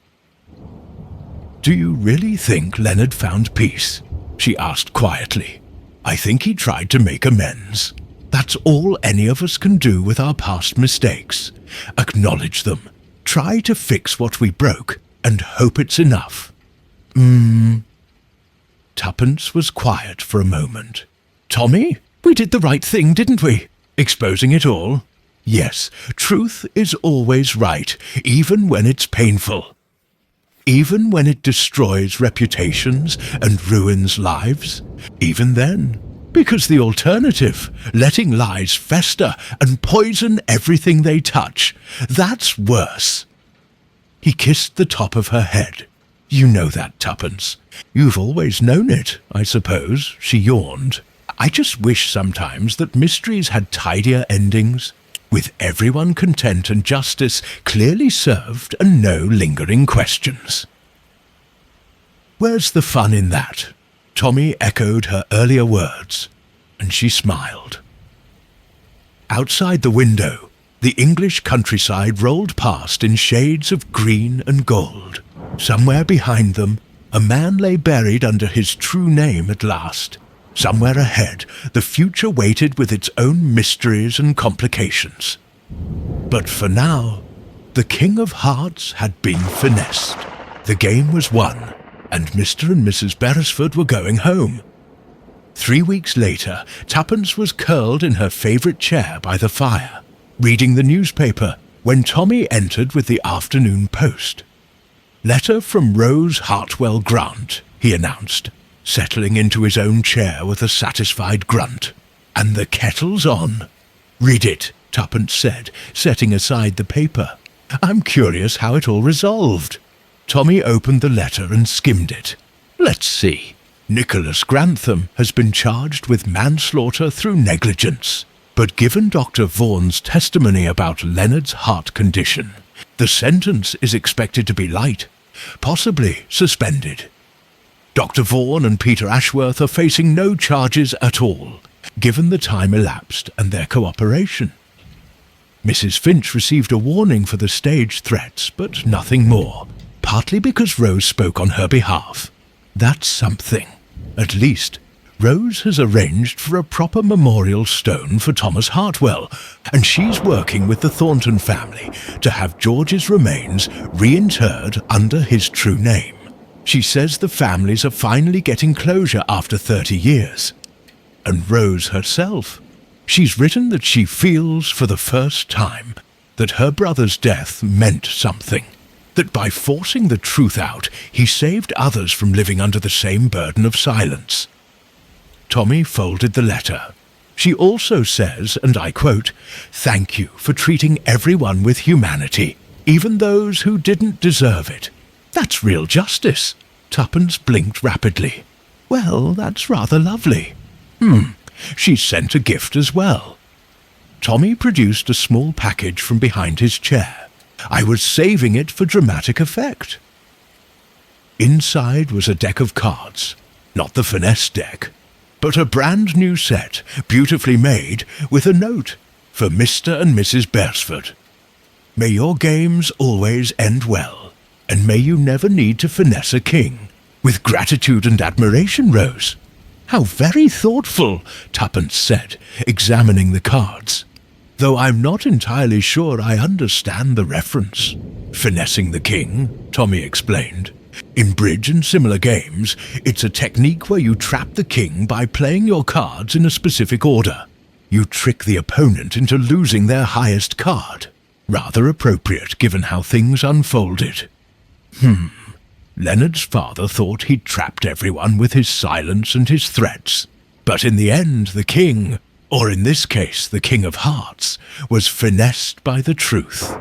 "Do you really think Leonard found peace?" she asked quietly. "I think he tried to make amends. That's all any of us can do with our past mistakes. Acknowledge them, try to fix what we broke, and hope it's enough." Tuppence was quiet for a moment. "Tommy, we did the right thing, didn't we? Exposing it all? Yes, truth is always right, even when it's painful. Even when it destroys reputations and ruins lives. Even then. Because the alternative, letting lies fester and poison everything they touch, that's worse." He kissed the top of her head. "You know that, Tuppence. You've always known it, I suppose," she yawned. "I just wish sometimes that mysteries had tidier endings, with everyone content and justice clearly served and no lingering questions." "Where's the fun in that?" Tommy echoed her earlier words, and she smiled. Outside the window, the English countryside rolled past in shades of green and gold. Somewhere behind them, a man lay buried under his true name at last. Somewhere ahead, the future waited with its own mysteries and complications. But for now, the King of Hearts had been finessed. The game was won, and Mr. and Mrs. Beresford were going home. 3 weeks later, Tuppence was curled in her favourite chair by the fire, reading the newspaper, when Tommy entered with the afternoon post. "Letter from Rose Hartwell Grant," he announced, settling into his own chair with a satisfied grunt. "And the kettle's on." "Read it," Tuppence said, setting aside the paper. "I'm curious how it all resolved." Tommy opened the letter and skimmed it. "Let's see. Nicholas Grantham has been charged with manslaughter through negligence, but given Dr. Vaughan's testimony about Leonard's heart condition, the sentence is expected to be light, possibly suspended. Dr. Vaughan and Peter Ashworth are facing no charges at all, given the time elapsed and their cooperation. Mrs. Finch received a warning for the staged threats, but nothing more, partly because Rose spoke on her behalf. That's something. At least, Rose has arranged for a proper memorial stone for Thomas Hartwell, and she's working with the Thornton family to have George's remains reinterred under his true name. She says the families are finally getting closure after 30 years. And Rose herself, she's written that she feels for the first time that her brother's death meant something, that by forcing the truth out, he saved others from living under the same burden of silence. Tommy folded the letter. She also says, and I quote, "Thank you for treating everyone with humanity, even those who didn't deserve it. That's real justice." Tuppence blinked rapidly. "Well, that's rather lovely. She sent a gift as well." Tommy produced a small package from behind his chair. "I was saving it for dramatic effect." Inside was a deck of cards, not the finesse deck, but a brand new set, beautifully made, with a note for Mr. and Mrs. Beresford. May your games always end well, and may you never need to finesse a king. With gratitude and admiration, Rose. How very thoughtful, Tuppence said, examining the cards. Though I'm not entirely sure I understand the reference. Finessing the king, Tommy explained. In bridge and similar games, it's a technique where you trap the king by playing your cards in a specific order. You trick the opponent into losing their highest card. Rather appropriate given how things unfolded. Leonard's father thought he'd trapped everyone with his silence and his threats. But in the end, the king, or in this case the King of Hearts, was finessed by the truth.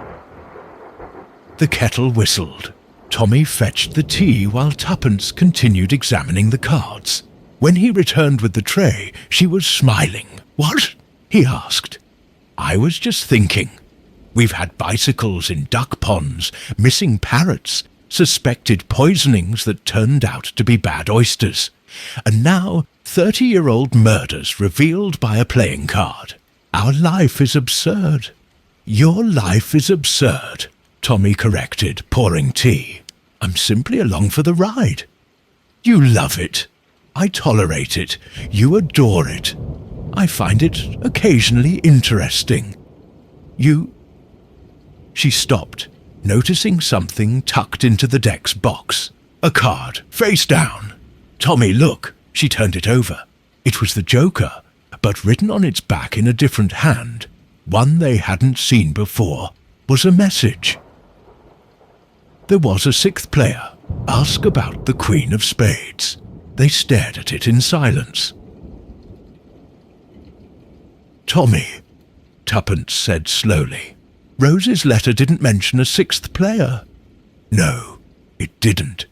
The kettle whistled. Tommy fetched the tea while Tuppence continued examining the cards. When he returned with the tray, she was smiling. "What?" he asked. "I was just thinking. We've had bicycles in duck ponds, missing parrots, suspected poisonings that turned out to be bad oysters, and now 30-year-old murders revealed by a playing card. Our life is absurd." "Your life is absurd," Tommy corrected, pouring tea. "I'm simply along for the ride." "You love it. I tolerate it. You adore it. I find it occasionally interesting. She stopped, noticing something tucked into the deck's box. A card, face down. "Tommy, look." She turned it over. It was the Joker, but written on its back in a different hand, one they hadn't seen before, was a message. There was a sixth player. Ask about the Queen of Spades. They stared at it in silence. "Tommy," Tuppence said slowly, "Rose's letter didn't mention a sixth player." "No, it didn't.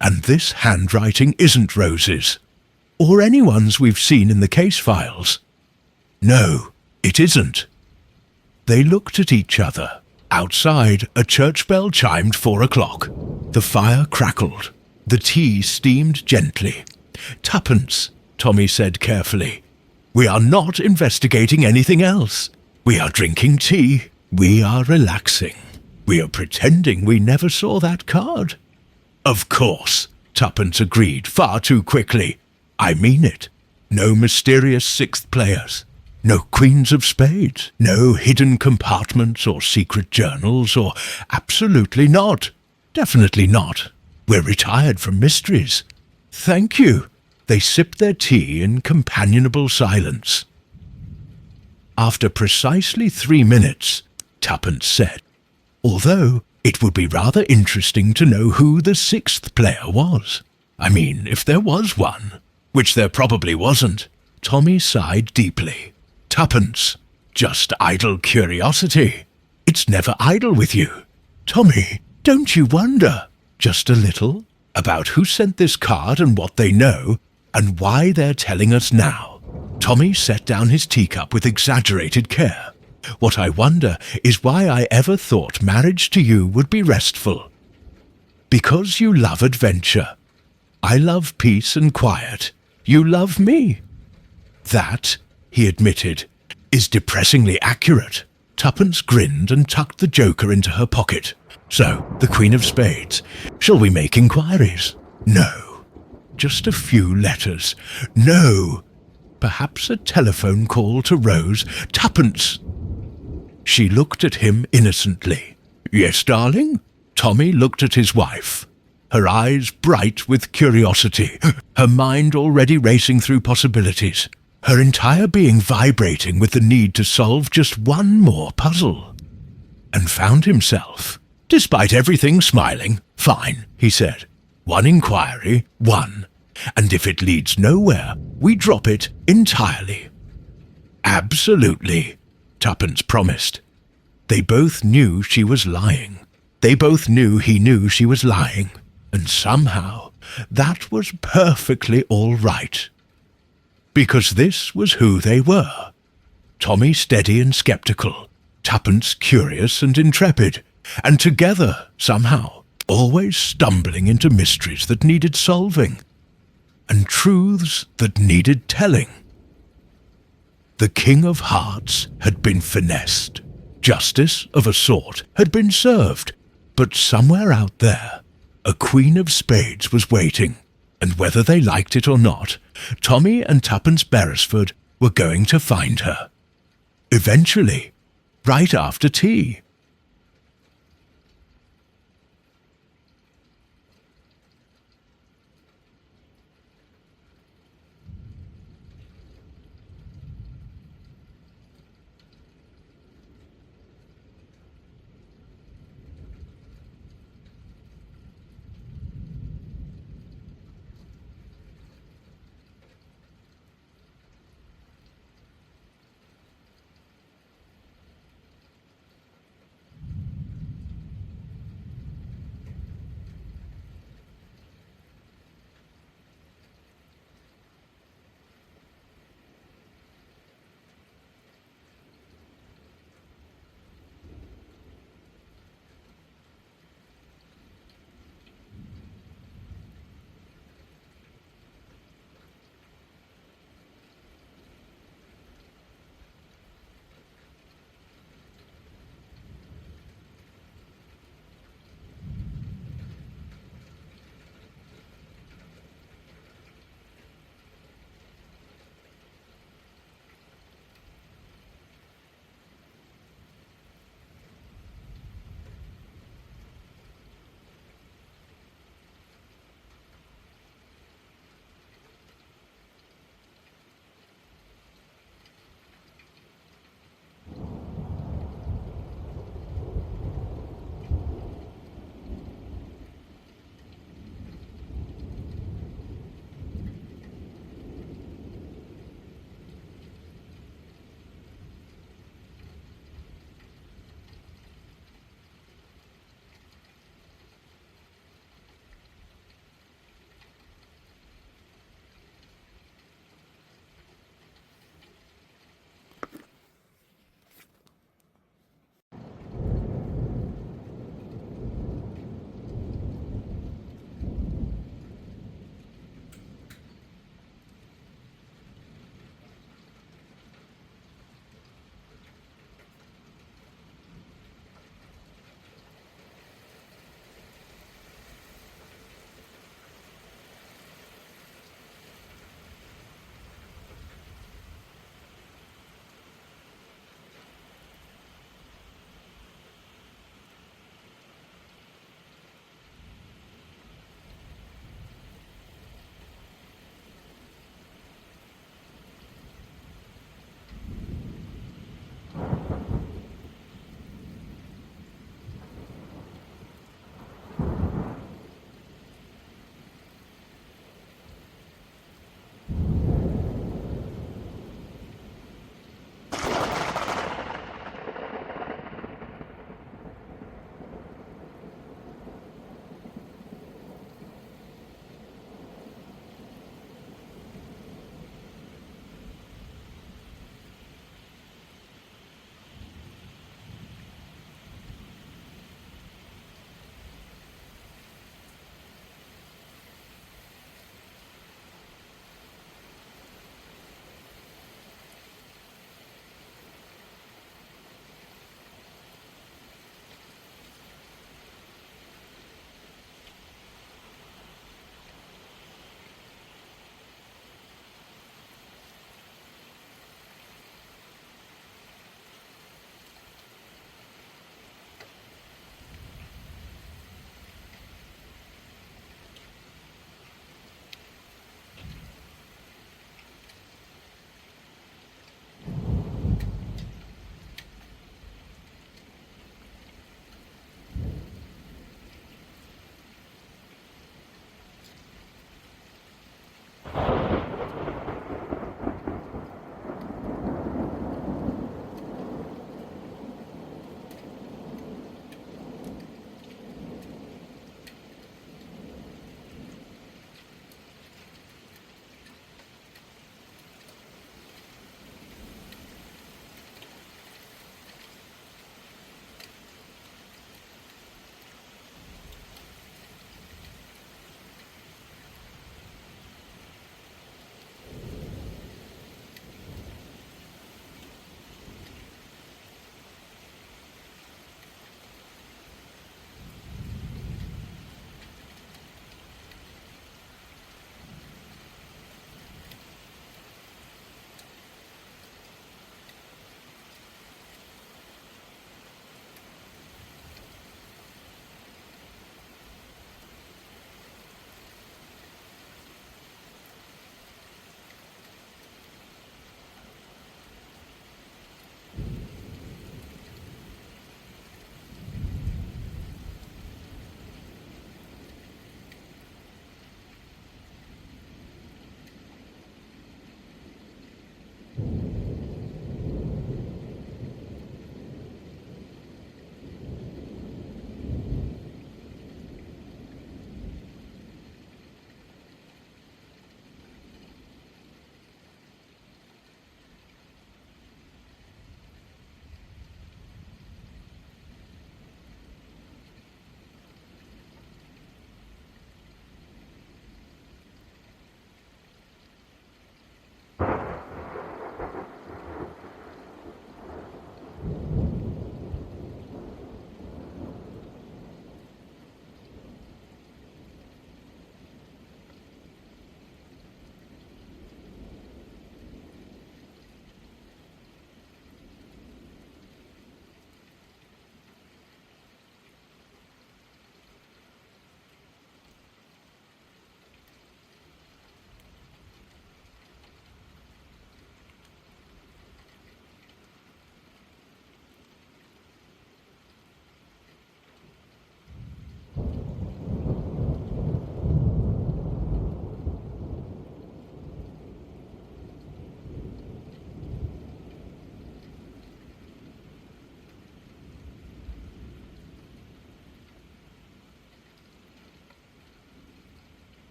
And this handwriting isn't Rose's. Or anyone's we've seen in the case files." "No, it isn't." They looked at each other. Outside, a church bell chimed 4 o'clock. The fire crackled. The tea steamed gently. "Tuppence," Tommy said carefully, "we are not investigating anything else. We are drinking tea. We are relaxing. We are pretending we never saw that card." "Of course," Tuppence agreed far too quickly. "I mean it. No mysterious sixth players. No queens of spades. No hidden compartments or secret journals or absolutely not. Definitely not. We're retired from mysteries." "Thank you." They sipped their tea in companionable silence. After precisely 3 minutes, Tuppence said, "Although it would be rather interesting to know who the sixth player was. I mean, if there was one, which there probably wasn't." Tommy sighed deeply. "Tuppence, just idle curiosity. It's never idle with you. Tommy, don't you wonder, just a little, about who sent this card and what they know, and why they're telling us now?" Tommy set down his teacup with exaggerated care. "What I wonder is why I ever thought marriage to you would be restful. Because you love adventure. I love peace and quiet. You love me." "That," he admitted, "is depressingly accurate." Tuppence grinned and tucked the Joker into her pocket. "So, the Queen of Spades. Shall we make inquiries?" "No." "Just a few letters." "No." "Perhaps a telephone call to Rose." "Tuppence!" She looked at him innocently. "Yes, darling?" Tommy looked at his wife, her eyes bright with curiosity, her mind already racing through possibilities, her entire being vibrating with the need to solve just one more puzzle. And found himself, despite everything, smiling. "Fine," he said. "One inquiry, one. And if it leads nowhere, we drop it entirely." "Absolutely," Tuppence promised. They both knew she was lying. They both knew he knew she was lying. And somehow, that was perfectly all right. Because this was who they were. Tommy steady and sceptical, Tuppence curious and intrepid, and together, somehow, always stumbling into mysteries that needed solving, and truths that needed telling. The King of Hearts had been finessed. Justice, of a sort, had been served, but somewhere out there, a Queen of Spades was waiting, and whether they liked it or not, Tommy and Tuppence Beresford were going to find her. Eventually, right after tea.